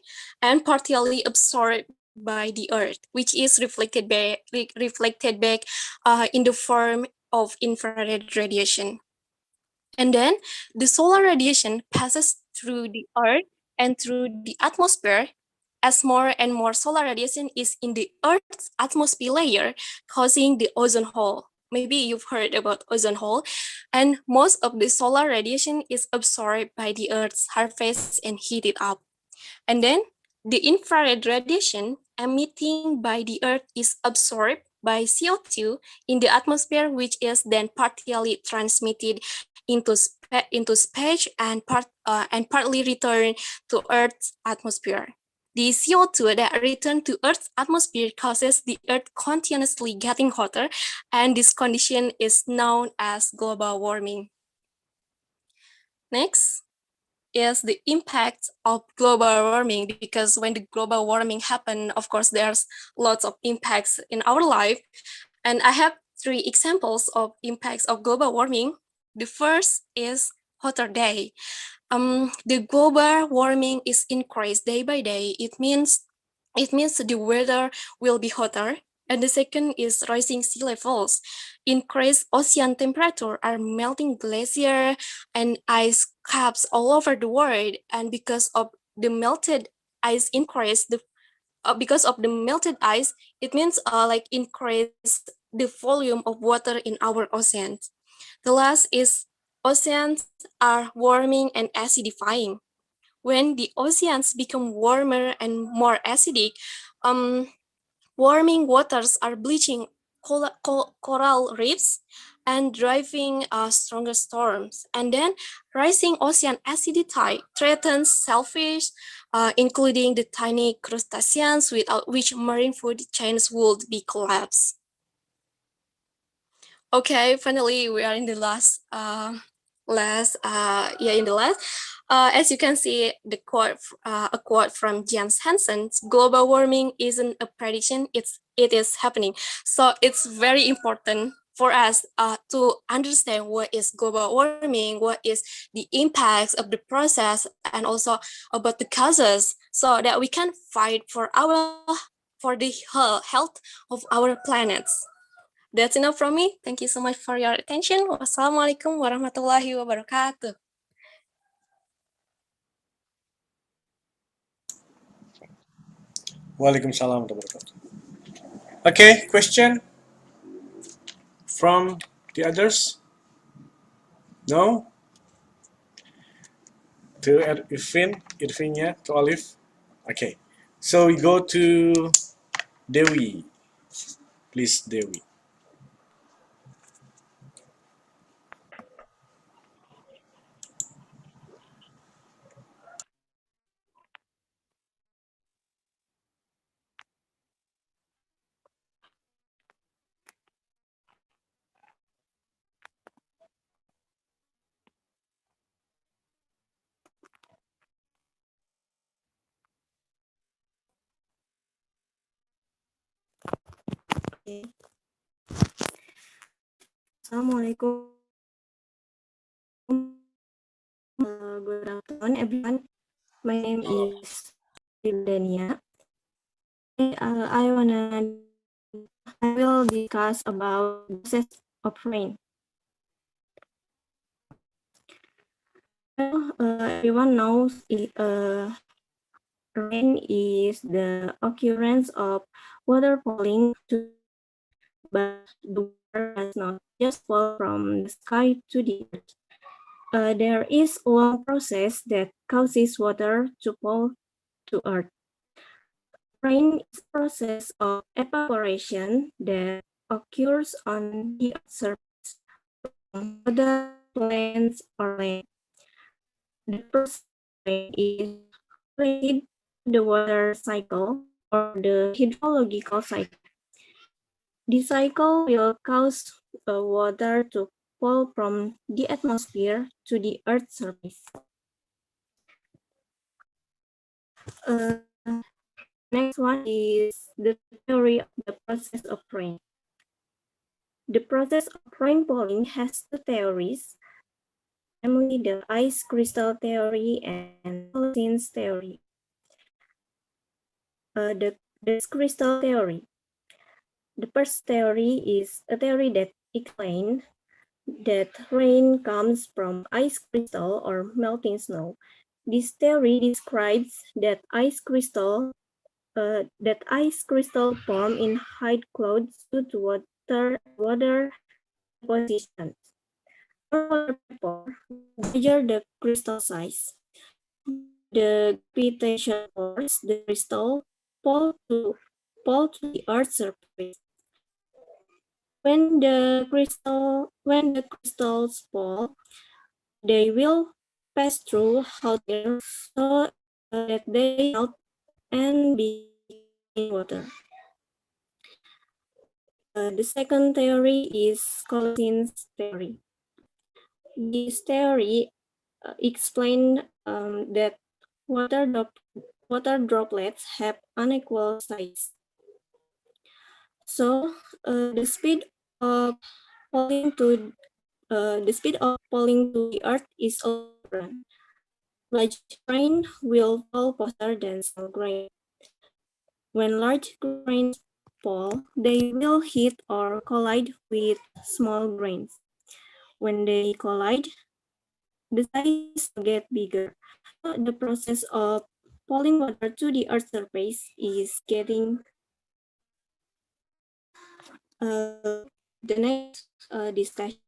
and partially absorbed by the earth, which is reflected back in the form of infrared radiation. And then the solar radiation passes through the earth and through the atmosphere as more and more solar radiation is in the Earth's atmosphere layer, causing the ozone hole. Maybe you've heard about ozone hole. And most of the solar radiation is absorbed by the Earth's surface and heated up. And then the infrared radiation emitting by the Earth is absorbed by CO2 in the atmosphere, which is then partially transmitted into space and partly returned to Earth's atmosphere. The CO2 that returned to Earth's atmosphere causes the Earth continuously getting hotter, and this condition is known as global warming. Next is the impact of global warming, because when the global warming happen, of course, there's lots of impacts in our life. And I have 3 examples of impacts of global warming. The first is hotter day. The global warming is increased day by day. It means the weather will be hotter. And the second is rising sea levels. Increased ocean temperature are melting glacier and ice caps all over the world. And because of the melted ice increase, because of the melted ice, it means like increase the volume of water in our oceans. The last is oceans are warming and acidifying. When the oceans become warmer and more acidic, warming waters are bleaching coral reefs and driving stronger storms. And then rising ocean acidity threatens shellfish, including the tiny crustaceans without which marine food chains would be collapsed. Okay, finally we are in the last. As you can see, a quote from James Hansen: "Global warming isn't a prediction; it is happening." So it's very important for us to understand what is global warming, what is the impacts of the process, and also about the causes, so that we can fight for the health of our planets. That's enough from me. Thank you so much for your attention. Wassalamualaikum warahmatullahi wabarakatuh. Waalaikumsalam warahmatullahi wabarakatuh. Okay, question from the others? No? To Irvin, to Olive? Okay. So we go to Dewi. Please, Dewi. Assalamualaikum. Good afternoon, everyone. My name is Denny. I will discuss about the process of rain. Well, everyone knows rain is the occurrence of water falling to, but the water does not just fall from the sky to the earth. There is a long process that causes water to fall to earth. Rain is a process of evaporation that occurs on the earth's surface from other plants or land. The process of rain is related to the water cycle or the hydrological cycle. The cycle will cause water to fall from the atmosphere to the earth's surface. next one is the theory of the process of rain. The process of rainfalling has two theories, namely the ice crystal theory and Colosines theory. The ice crystal theory. The first theory is a theory that explains that rain comes from ice crystal or melting snow. This theory describes that ice crystal form in high clouds due to water depositions. For water vapor, measure the crystal size. The gravitation force the crystal fall to the Earth's surface. When the crystals fall, they will pass through hot air so that they melt and become water. The second theory is Colosines theory. This theory explained that water droplets have unequal size. So the speed of falling to the earth is also different. Large grain will fall faster than small grain. When large grains fall, they will hit or collide with small grains. When they collide, the size will get bigger. So the process of falling water to the Earth's surface is getting the next discussion.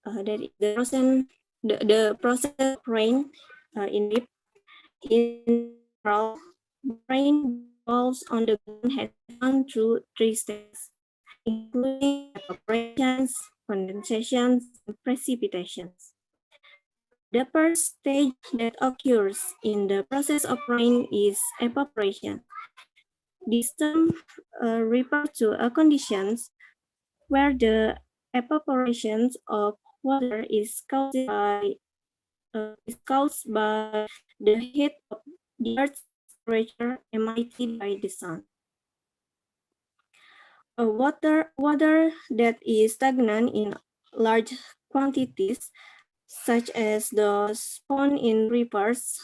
That is the process of rain in deep. In general, the rain falls on the ground has gone through three stages, including evaporations, condensations, and precipitations. The first stage that occurs in the process of rain is evaporation. This term refers to a conditions where the evaporation of water is caused by the heat of the Earth's temperature emitted by the sun. Water that is stagnant in large quantities, such as those found in rivers,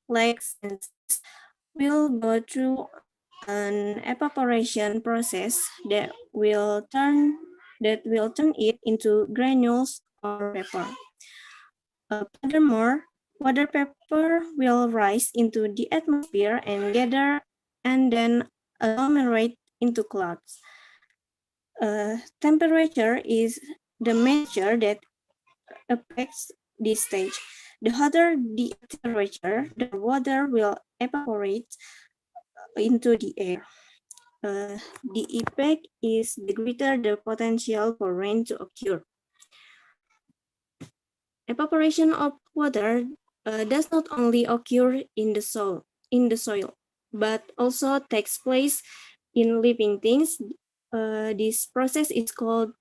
lakes, and seas, will go through an evaporation process that will turn it into granules or vapor. Furthermore, water vapor will rise into the atmosphere and gather and then agglomerate into clouds. Temperature is the measure that affects this stage. The hotter the temperature, the water will evaporate into the air. The effect is the greater the potential for rain to occur. Evaporation of water does not only occur in the soil, but also takes place in living things. This process is called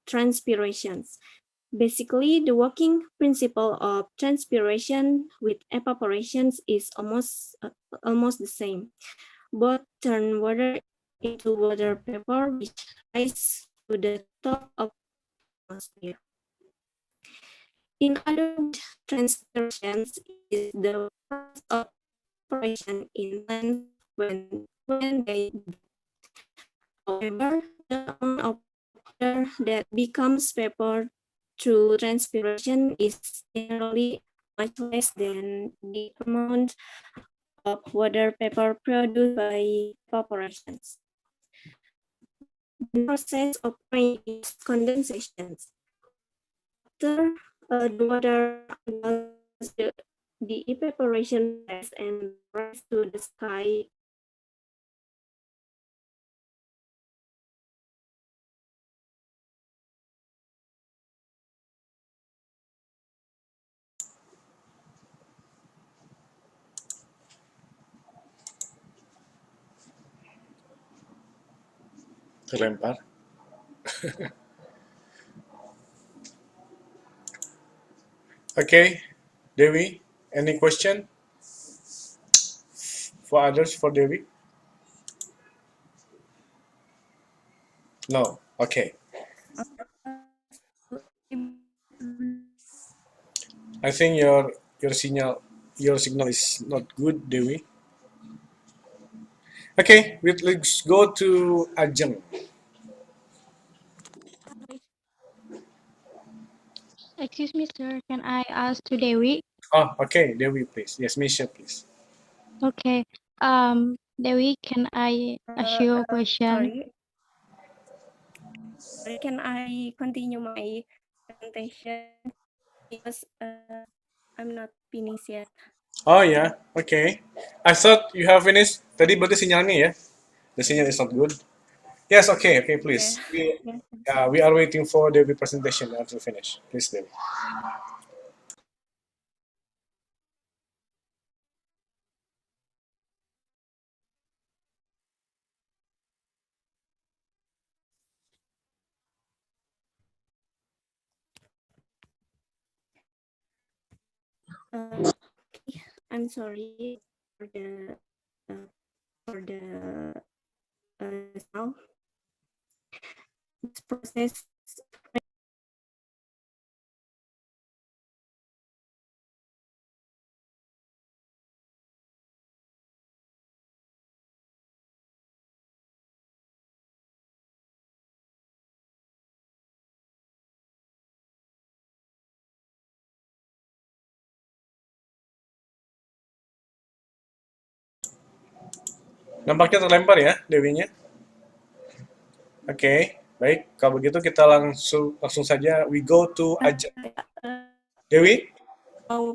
transpiration. Basically, the working principle of transpiration with evaporation is almost the same. Both turn water into water vapor, which rises to the top of the atmosphere. In other words, transpiration is the process of evaporation in plants when they die. However, the amount of water that becomes vapor through transpiration is generally much less than the amount of water vapor produced by evaporations. The process of rain is condensation. After the water undergoes the evaporation process and rises to the sky. Terlempar. Okay, Dewi. Any question for others for Devi? No. Okay. I think your signal is not good, Dewi. Okay, let's go to Ajeng. Excuse me, sir. Can I ask to Dewi? Oh, okay, Dewi, please. Yes, Misha, please. Okay. Dewi, can I ask you a question? Sorry, can I continue my presentation? Because I'm not finished yet. Oh yeah, okay. I thought you have finished. Tadi berarti sinyalnya ya. The signal is not good. Yes, okay, okay, Okay. please. We, Yes. we are waiting for Dewi presentation until finish. Please, Dewi. Okay. I'm sorry for the now. This process Nampaknya terlempar ya, Dewinya. Oke, baik. Kalau begitu kita langsung saja we go to Ajeng. Dewi, mau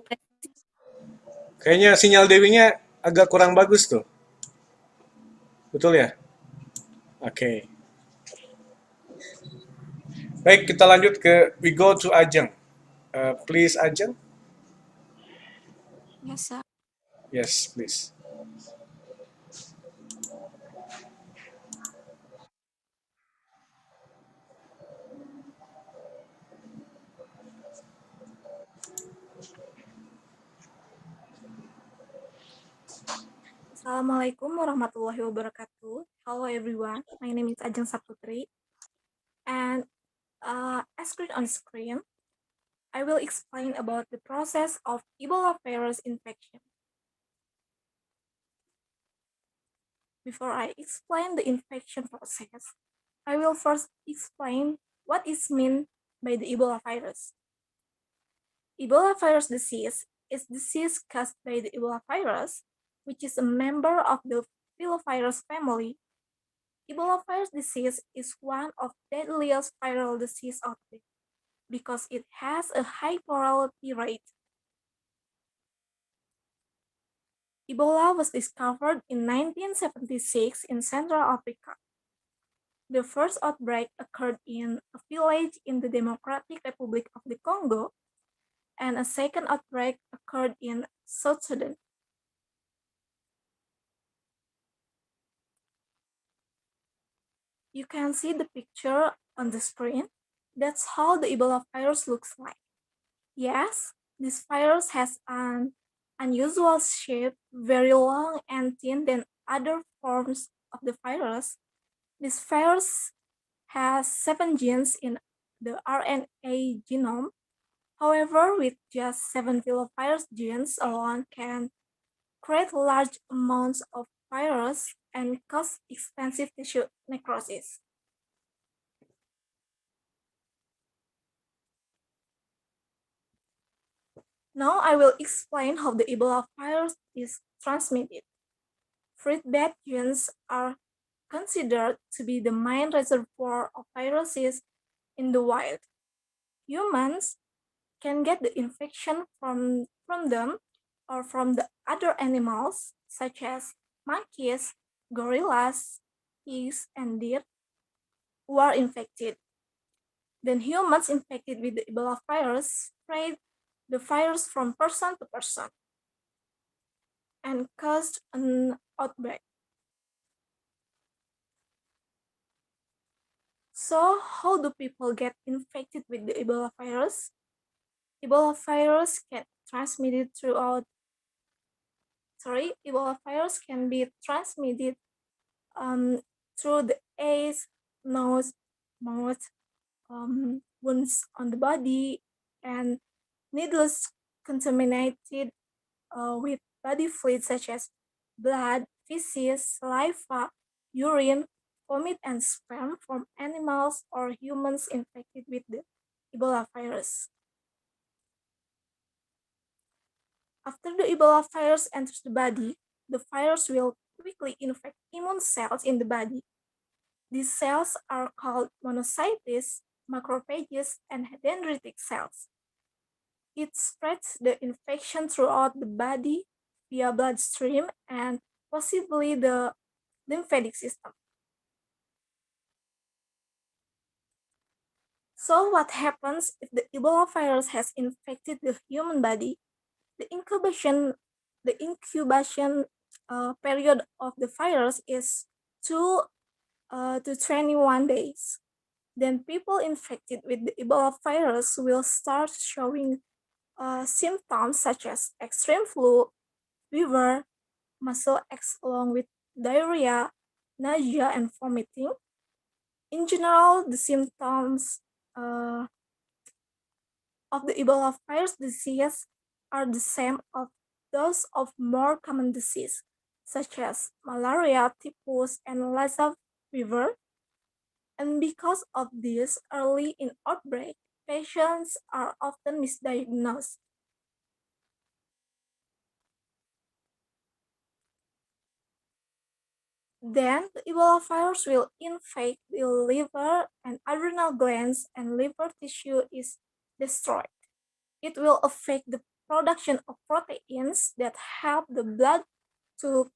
kayaknya sinyal Dewinya agak kurang bagus tuh. Betul ya? Oke. Baik, kita lanjut ke we go to Ajeng. Please Ajeng. Yes, sir. Yes, please. Assalamualaikum warahmatullahi wabarakatuh. Hello everyone, my name is Ajeng Saputri, and as screen on screen, I will explain about the process of Ebola virus infection. Before I explain the infection process, I will first explain what is meant by the Ebola virus. Ebola virus disease is disease caused by the Ebola virus, which is a member of the filovirus family. Ebola virus disease is one of the deadliest viral disease outbreak because it has a high mortality rate. Ebola was discovered in 1976 in Central Africa. The first outbreak occurred in a village in the Democratic Republic of the Congo, and a second outbreak occurred in South Sudan. You can see the picture on the screen. That's how the Ebola virus looks like. Yes, this virus has an unusual shape, very long and thin than other forms of the virus. This virus has 7 genes in the RNA genome. However, with just 7 filovirus genes alone can create large amounts of virus and cause extensive tissue necrosis. Now I will explain how the Ebola virus is transmitted. Fruit bat genes are considered to be the main reservoir of viruses in the wild. Humans can get the infection from them or from the other animals such as monkeys, gorillas, pigs, and deer who are infected. Then humans infected with the Ebola virus spread the virus from person to person and caused an outbreak. So, how do people get infected with the Ebola virus? Ebola virus can transmitted throughout. Ebola virus can be transmitted through the eyes, nose, mouth, wounds on the body, and needles contaminated with body fluids such as blood, feces, saliva, urine, vomit, and sperm from animals or humans infected with the Ebola virus. After the Ebola virus enters the body, the virus will quickly infect immune cells in the body. These cells are called monocytes, macrophages, and dendritic cells. It spreads the infection throughout the body via bloodstream and possibly the lymphatic system. So what happens if the Ebola virus has infected the human body? The incubation period of the virus is 2 to 21 days. Then people infected with the Ebola virus will start showing symptoms such as extreme flu, fever, muscle aches along with diarrhea, nausea, and vomiting. In general, the symptoms of the Ebola virus disease are the same of those of more common disease, such as malaria, typhus, and Lassa fever. And because of this, early in outbreak, patients are often misdiagnosed. Then the Ebola virus will infect the liver and adrenal glands, and liver tissue is destroyed. It will affect the production of proteins that help the blood to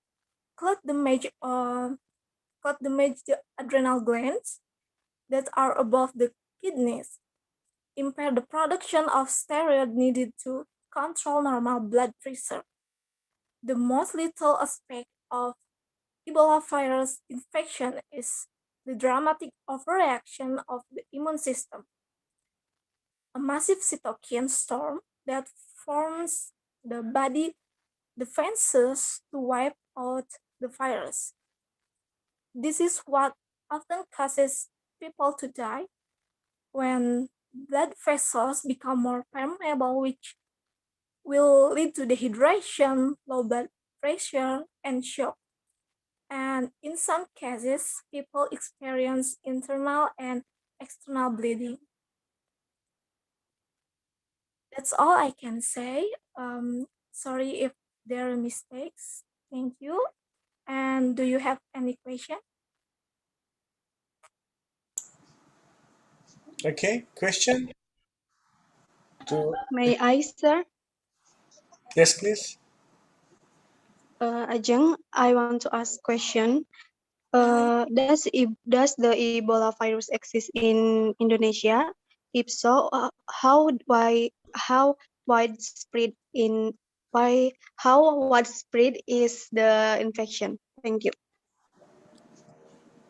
clot the major adrenal glands that are above the kidneys, impair the production of steroid needed to control normal blood pressure. The most lethal aspect of Ebola virus infection is the dramatic overreaction of the immune system. A massive cytokine storm that forms the body defenses to wipe out the virus. This is what often causes people to die when blood vessels become more permeable, which will lead to dehydration, low blood pressure, and shock. And in some cases, people experience internal and external bleeding. That's all I can say. Sorry if there are mistakes. Thank you. And do you have any question? Okay, question? May I, sir? Yes, please. Ajeng, I want to ask question. Does the Ebola virus exist in Indonesia? If so, how widespread in why how widespread is the infection? Thank you.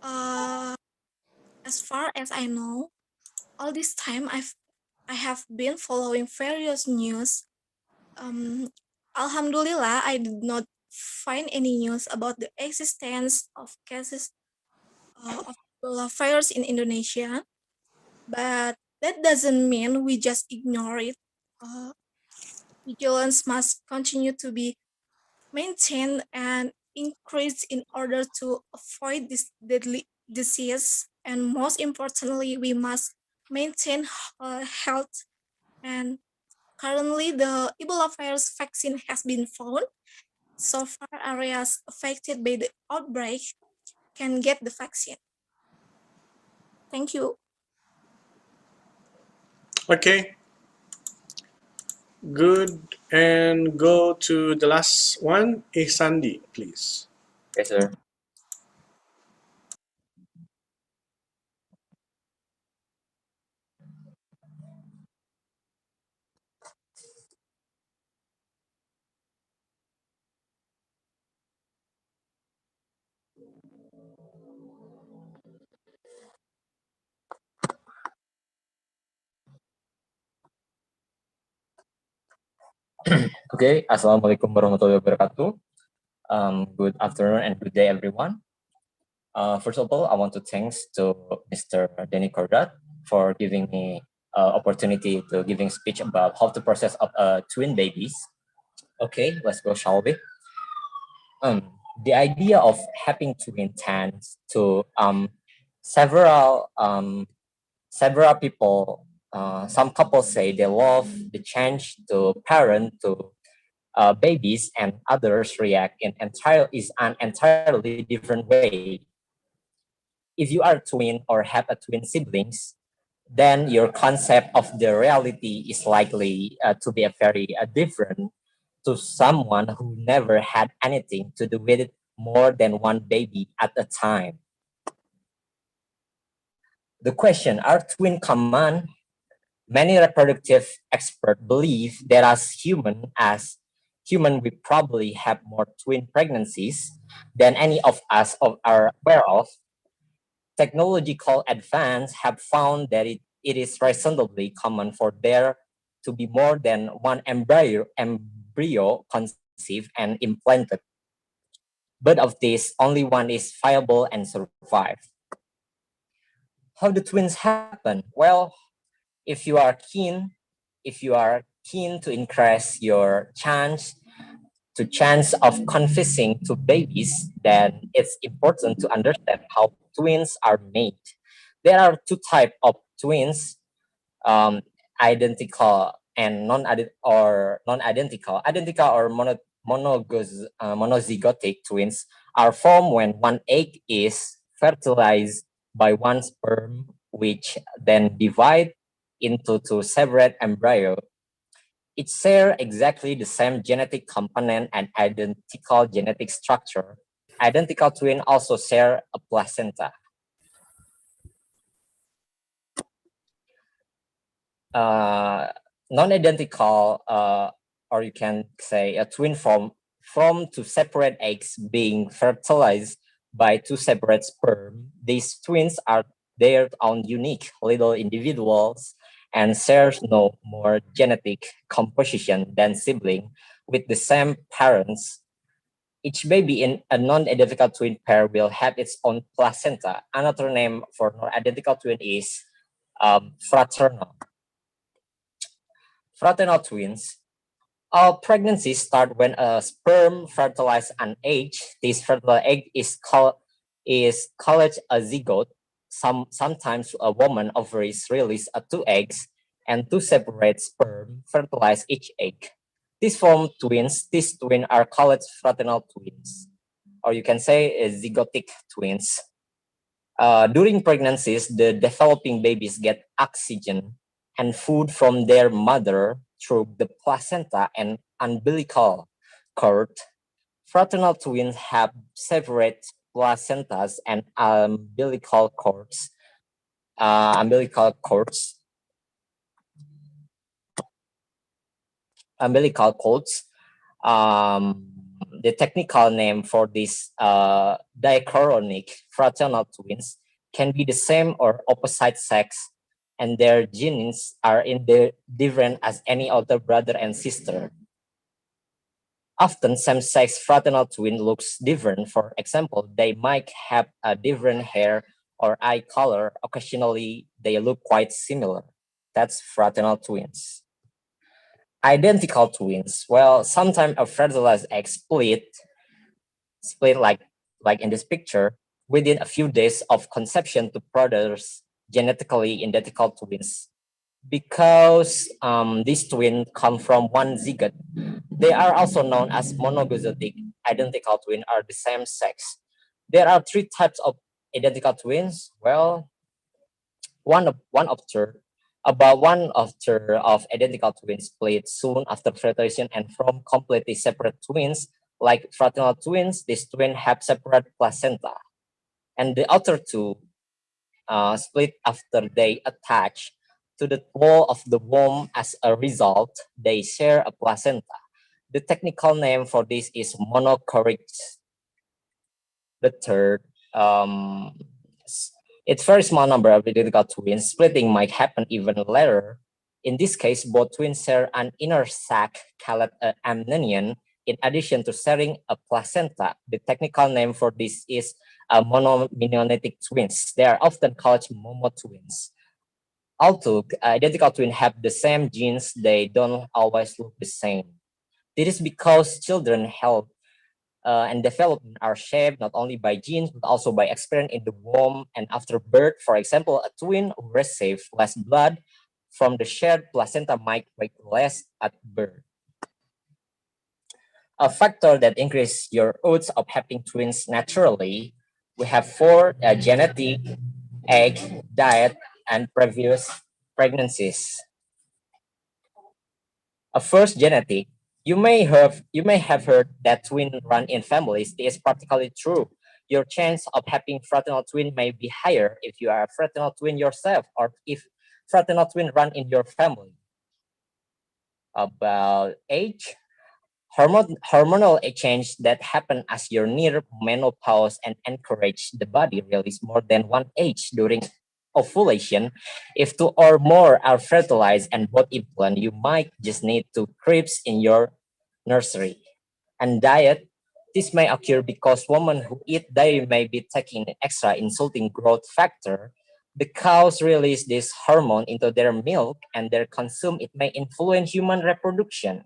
As far as I know, all this time I have been following various news. Alhamdulillah, I did not find any news about the existence of cases of Ebola virus in Indonesia, but that doesn't mean we just ignore it. Vigilance must continue to be maintained and increased in order to avoid this deadly disease. And most importantly, we must maintain health. And currently, the Ebola virus vaccine has been found. So far, areas affected by the outbreak can get the vaccine. Thank you. Okay. Good. And go to the last one, Ihsandi, please. Yes, sir. Okay, Assalamualaikum warahmatullahi wabarakatuh. Good afternoon and good day, everyone. First of all, I want to thanks to Mr. Denny Kodrat for giving me opportunity to giving speech about how to process of twin babies. Okay, let's go, shall we? The idea of having twin tends to several people. Some couples say they love the change to parent to babies, and others react in an entirely different way. If you are a twin or have a twin siblings, then your concept of the reality is likely to be a very different to someone who never had anything to do with more than one baby at a time. The question, are twin common? Many reproductive experts believe that as human, we probably have more twin pregnancies than any of us are aware of. Technological advance have found that it is reasonably common for there to be more than one embryo conceived and implanted. But of these, only one is viable and survive. How do twins happen? Well, if you are keen, if you are keen to increase your chance of conceiving to babies, then it's important to understand how twins are made. There are two types of twins, um, identical and non-identical. Identical or monozygotic twins are formed when one egg is fertilized by one sperm, which then divide into two separate embryos. It share exactly the same genetic component and identical genetic structure. Identical twins also share a placenta. Non-identical, or you can say a twin from two separate eggs being fertilized by two separate sperm. These twins are their own unique little individuals and share no more genetic composition than sibling with the same parents. Each baby in a non-identical twin pair will have its own placenta. Another name for non-identical twin is fraternal. Fraternal twins. All pregnancies start when a sperm fertilizes an egg. This fertile egg is called a zygote. Sometimes a woman ovaries release two eggs, and two separate sperm fertilize each egg. These form twins. These twins are called fraternal twins, or you can say zygotic twins. During pregnancies, the developing babies get oxygen and food from their mother through the placenta and umbilical cord. Fraternal twins have separate placentas and umbilical cords, umbilical cords. The technical name for these diachronic fraternal twins can be the same or opposite sex, and their genes are different as any other brother and sister. Often, same-sex fraternal twin looks different. For example, they might have a different hair or eye color. Occasionally, they look quite similar. That's fraternal twins. Identical twins. Well, sometimes a fertilized egg split like in this picture within a few days of conception to produce genetically identical twins. Because these twins come from one zygote, they are also known as monozygotic. Identical twins are the same sex. There are three types of identical twins. Well, about one of identical twins split soon after fertilization and from completely separate twins. Like fraternal twins, these twins have separate placenta, and the other two split after they attach to the wall of the womb. As a result, they share a placenta. The technical name for this is monochoric. The third, it's very small number of identical twins. Splitting might happen even later In this case, both twins share an inner sac called amnion, in addition to sharing a placenta. The technical name for this is monominonetic twins. They are often called Momo Twins. Although identical twins have the same genes, they don't always look the same. This is because children health and development are shaped not only by genes but also by experience in the womb and after birth. For example, a twin who receives less blood from the shared placenta might weigh less at birth. A factor that increases your odds of having twins naturally, we have four: genetic, egg, diet, and previous pregnancies. First, genetic. You may have heard that twin run in families. This is practically true. Your chance of having fraternal twin may be higher if you are a fraternal twin yourself, or if fraternal twin run in your family. About age, hormonal change that happen as you're near menopause and encourage the body release more than one age during ovulation. If two or more are fertilized and both implant, you might just need two cribs in your nursery. And diet, this may occur because women who eat dairy may be taking extra insulting growth factor. The cows release this hormone into their milk and their consume it may influence human reproduction.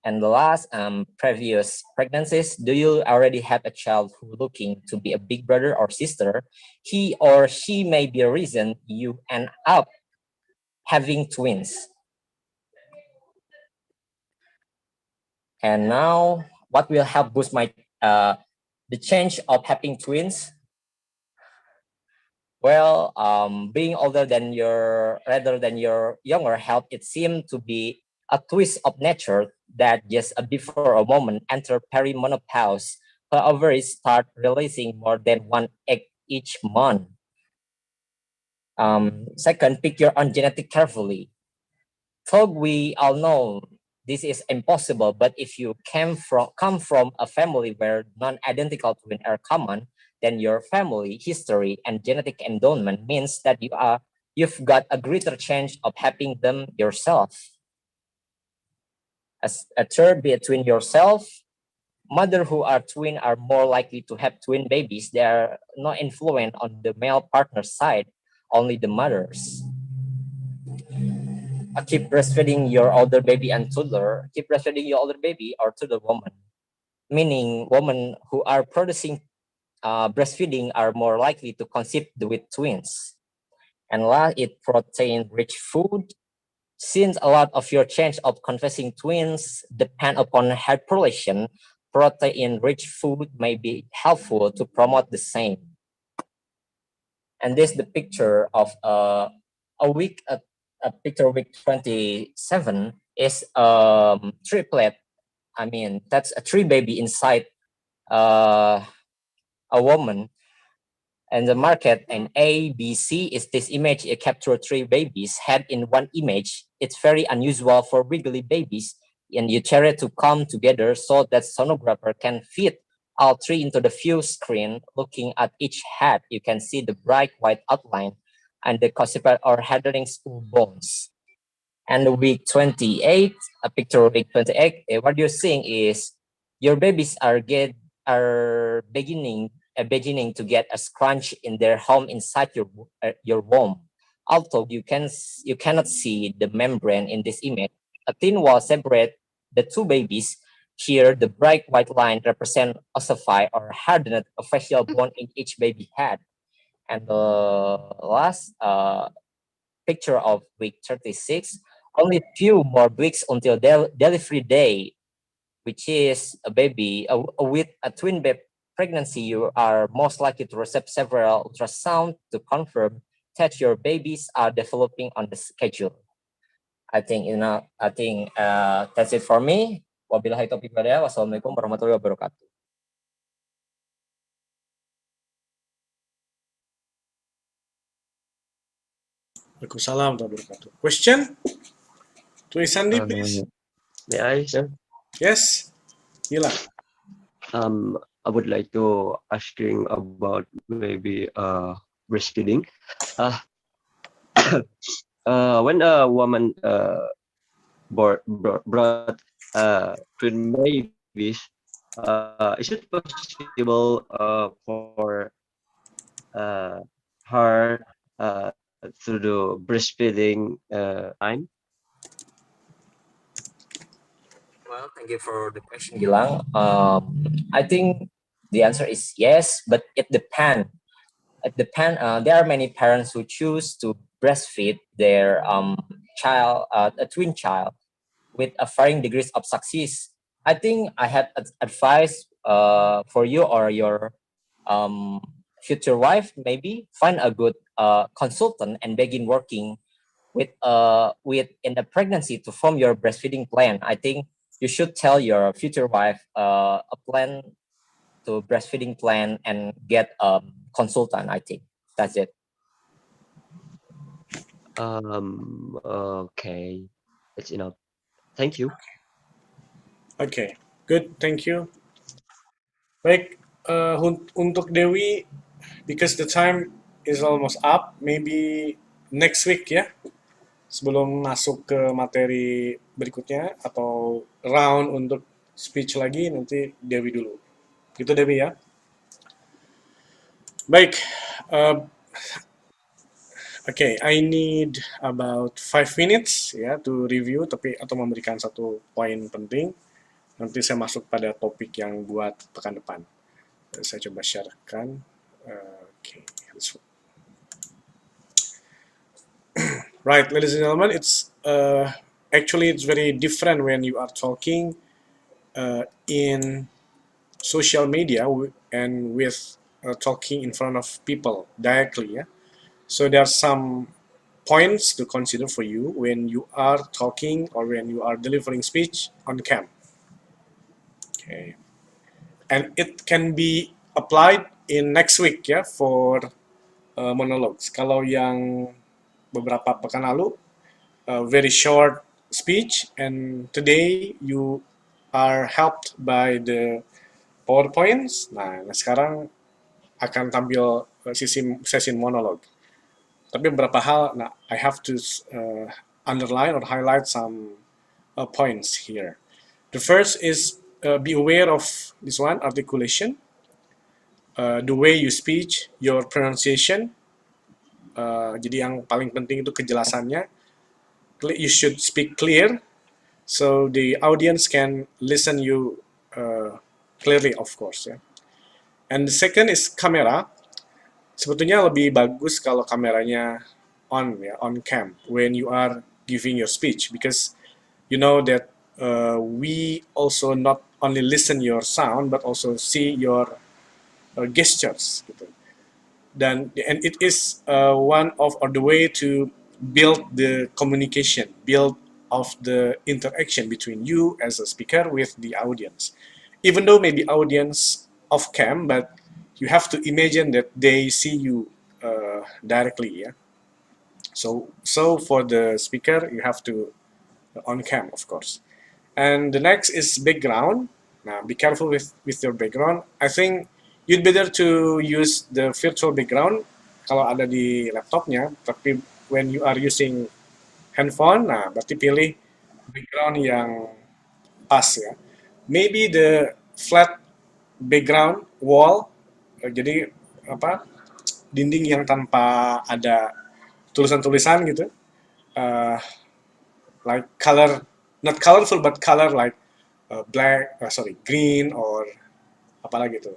And the last, previous pregnancies. Do you already have a child who looking to be a big brother or sister? He or she may be a reason you end up having twins. And now, what will help boost my the change of having twins? Well, being older than your rather than your younger help, it seemed to be a twist of nature that just before a woman enter perimenopause, her ovaries start releasing more than one egg each month. Second, pick your own genetic carefully. Though we all know this is impossible, but if you come from a family where non-identical twins are common, then your family history and genetic endowment means that you've got a greater chance of having them yourself. As a third, be a twin yourself. Mother who are twin are more likely to have twin babies. They are not influenced on the male partner's side, only the mothers. Keep breastfeeding your older baby and toddler. Keep breastfeeding your older baby or toddler woman, meaning women who are producing breastfeeding are more likely to conceive with twins. And last, eat protein-rich food. Since a lot of your chance of confessing twins depend upon hyperlation, protein-rich food may be helpful to promote the same. And this is the picture of a week. A picture week 27 is triplet. I mean, that's a three baby inside a woman. And the market and A, B, C is this image. It captured three babies had in one image. It's very unusual for wiggly babies, and you try to come together so that sonographer can fit all three into the view screen. Looking at each head, you can see the bright white outline and the occiput or headering spool bones. And the week 28, a picture of week 28, what you're seeing is your babies are beginning to get a scrunch in their home inside your womb. Although you cannot see the membrane in this image, a thin wall separate the two babies. Here, the bright white line represent ossified or hardened facial bone in each baby head. And the last picture of week 36, only few more weeks until delivery day, which is a baby with a twin baby pregnancy. You are most likely to receive several ultrasound to confirm that your babies are developing on the schedule. I think that's it for me. Wabillahi taufiq wal hidayah. Wassalamualaikum warahmatullahi wabarakatuh. Waalaikumsalam warahmatullahi wabarakatuh. Question to Isandi, please. May I, sir? Yes, Gila. I would like to asking about maybe breastfeeding. when a woman brought twin babies, is it possible for her to do breastfeeding time? Well, thank you for the question, Gilang. I think the answer is yes, but it depends. There are many parents who choose to breastfeed their child, a twin child, with a varying degrees of success. I think I had advice for you or your um, future wife. Maybe find a good consultant and begin working with in the pregnancy to form your breastfeeding plan. I think you should tell your future wife a plan to breastfeeding plan and get a consultant. I think that's it. Okay, that's enough. Thank you. Okay, good, thank you. Baik, untuk Dewi, because the time is almost up, maybe next week ya, sebelum masuk ke materi berikutnya atau round untuk speech lagi, nanti Dewi dulu. Gitu Dewi ya. Baik, okay, I need about 5 minutes ya to review atau memberikan satu poin penting. Nanti saya masuk pada topik yang buat pekan depan. Saya coba sharekan. Okay, right, ladies and gentlemen, it's actually it's very different when you are talking in social media and with talking in front of people directly. Yeah, so there are some points to consider for you when you are talking or when you are delivering speech on cam. Okay, and it can be applied in next week ya for monologues. Kalau yang beberapa pekan lalu very short speech, and today you are helped by the PowerPoints. Nah, sekarang akan tampil sesi monolog. Tapi beberapa hal, nah, I have to underline or highlight some points here. The first is be aware of this one, articulation, the way you speak, your pronunciation. Jadi yang paling penting itu kejelasannya. You should speak clear, so the audience can listen you clearly, of course. Ya. And the second is kamera. Sebetulnya lebih bagus kalau kameranya on ya, on cam when you are giving your speech, because you know that we also not only listen your sound but also see your gestures gitu. And it is one of the way to build the communication, build of the interaction between you as a speaker with the audience. Even though maybe audience off cam, but you have to imagine that they see you directly. Yeah. So for the speaker, you have to on cam, of course. And the next is background. Now, be careful with your background. I think you'd better to use the virtual background kalau ada di laptopnya. Tapi when you are using handphone, nah berarti pilih background yang pas ya. Maybe the flat background wall, jadi apa dinding yang tanpa ada tulisan-tulisan gitu. Like color, not colorful but color like black, green or apalagi itu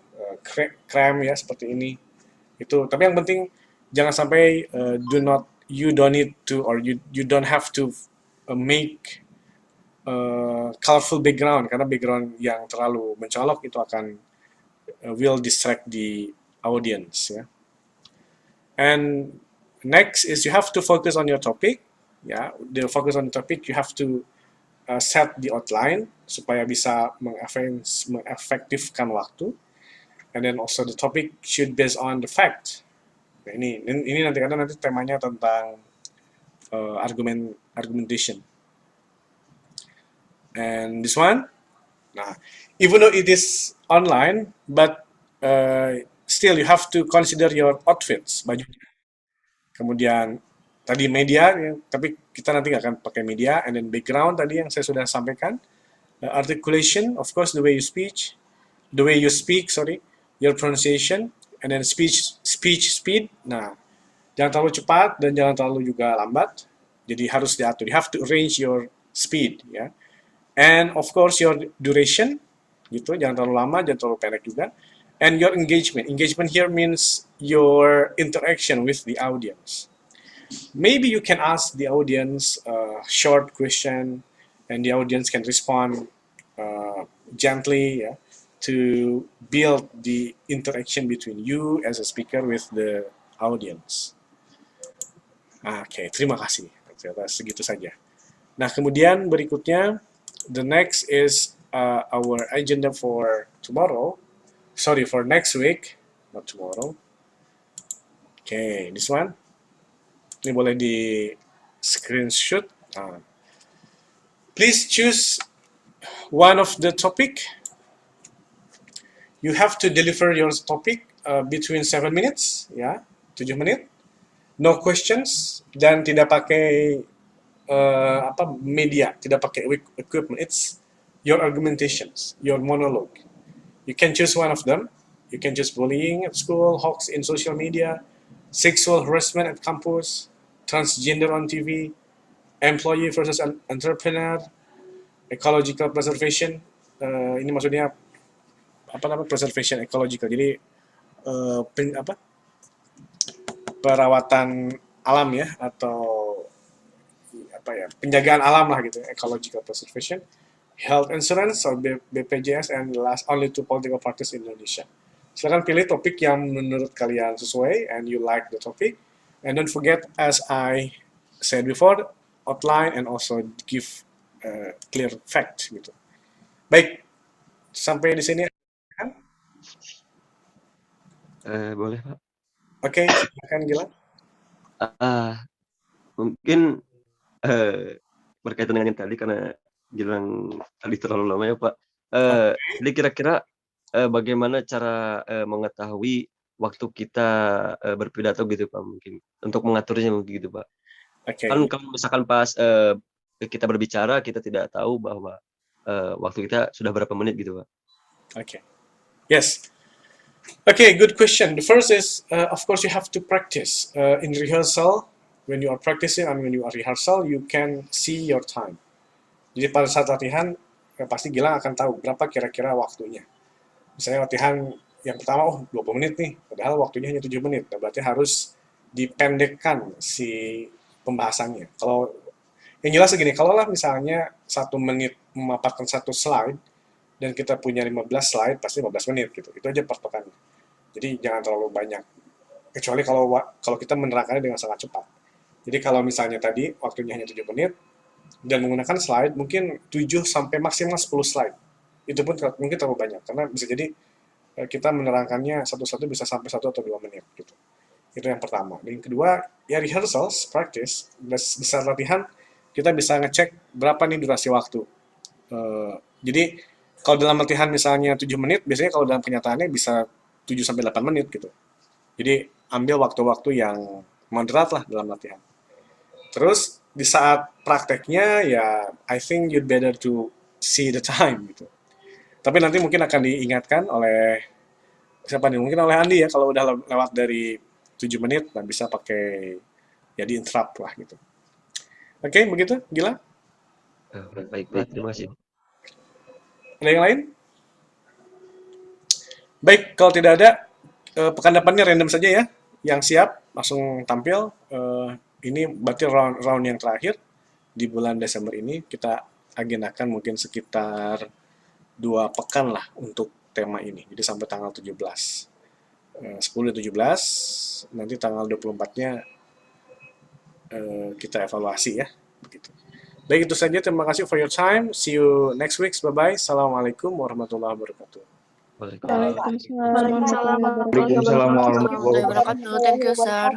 krem ya seperti ini. Itu tapi yang penting jangan sampai you don't need to or you don't have to make colorful background, karena background yang terlalu mencolok itu akan will distract the audience ya. And next is you have to focus on your topic. Ya, the focus on the topic, you have to set the outline supaya bisa mengefektifkan waktu. And then also the topic should based on the fact. Nah, ini nanti karena nanti temanya tentang argumentation. And this one, nah, even though it is online, but still you have to consider your outfits, bajunya. Kemudian tadi media, ya, tapi kita nanti nggak akan pakai media. And then background tadi yang saya sudah sampaikan. Articulation, of course, the way you speak, sorry, your pronunciation, and then speech speed. Nah, jangan terlalu cepat dan jangan terlalu juga lambat. Jadi harus diatur. You have to arrange your speed, ya. And of course your duration, gitu. Jangan terlalu lama, jangan terlalu pendek juga. And your engagement. Engagement here means your interaction with the audience. Maybe you can ask the audience a short question, and the audience can respond gently, yeah, to build the interaction between you as a speaker with the audience. Oke, terima kasih. Ternyata segitu saja. Nah, kemudian berikutnya, the next is our agenda for tomorrow. Sorry, for next week, not tomorrow. Okay, this one. Ini boleh di screenshot. Please choose one of the topic. You have to deliver your topic between 7 minutes, ya, 7 menit. No questions dan tidak pakai media, tidak pakai equipment. It's your argumentations, your monologue. You can choose one of them. You can choose bullying at school, hoax in social media, sexual harassment at campus, transgender on TV, employee versus entrepreneur, ecological preservation. Ini maksudnya preservation ecological. Jadi perawatan alam ya, atau penjagaan alam lah gitu, ecological preservation, health insurance or BPJS, and last only two political parties in Indonesia. Silakan pilih topik yang menurut kalian sesuai and you like the topic, and don't forget, as I said before, outline and also give clear fact gitu. Baik, sampai di sini kan? Boleh Pak. Oke, silakan Gilang. Mungkin berkaitan dengan yang tadi, karena Gilang tadi terlalu lama ya Pak. Jadi kira-kira bagaimana cara mengetahui waktu kita berpidato gitu Pak, mungkin untuk mengaturnya mungkin gitu Pak. Okay. Kan kalau misalkan pas kita berbicara, kita tidak tahu bahwa waktu kita sudah berapa menit gitu Pak. Okay. Yes. Okay, good question. The first is, of course, you have to practice in rehearsal. When you are practicing and when you are rehearsal, you can see your time. Jadi pada saat latihan, pasti Gilang akan tahu berapa kira-kira waktunya. Misalnya latihan yang pertama, 20 menit nih, padahal waktunya hanya 7 menit. Nah, berarti harus dipendekkan si pembahasannya. Kalau yang jelas segini, kalau lah misalnya 1 menit memaparkan 1 slide, dan kita punya 15 slide, pasti 15 menit gitu. Itu aja patokannya. Jadi jangan terlalu banyak. Kecuali kalau kita menerangkannya dengan sangat cepat. Jadi kalau misalnya tadi waktunya hanya 7 menit, dan menggunakan slide, mungkin 7 sampai maksimal 10 slide. Itu pun mungkin terlalu banyak, karena bisa jadi kita menerangkannya satu-satu bisa sampai 1 atau 2 menit gitu. Itu yang pertama. Dan yang kedua, ya rehearsals, practice. Di saat latihan, kita bisa ngecek berapa nih durasi waktu. Jadi kalau dalam latihan misalnya 7 menit, biasanya kalau dalam kenyataannya bisa 7 sampai 8 menit gitu. Jadi ambil waktu-waktu yang moderat lah dalam latihan. Terus di saat prakteknya ya I think you'd better to see the time gitu. Tapi nanti mungkin akan diingatkan oleh siapa nih? Mungkin oleh Andi ya, kalau udah lewat dari 7 menit, nah bisa pakai ya di interrupt lah gitu. Oke, begitu, Gila? Baik, terima kasih. Ada yang lain? Baik, kalau tidak ada, pekan depannya random saja ya. Yang siap, langsung tampil. Ini berarti round yang terakhir di bulan Desember ini. Kita agendakan mungkin sekitar 2 pekan lah untuk tema ini. Jadi sampai tanggal 17. 10 dan 17, nanti tanggal 24-nya kita evaluasi ya. Begitu. Baik, itu saja. Terima kasih for your time. See you next week. Bye-bye. Assalamualaikum warahmatullahi wabarakatuh. Waalaikumsalam warahmatullahi wabarakatuh. Waalaikumsalam warahmatullahi wabarakatuh. Thank you, sir.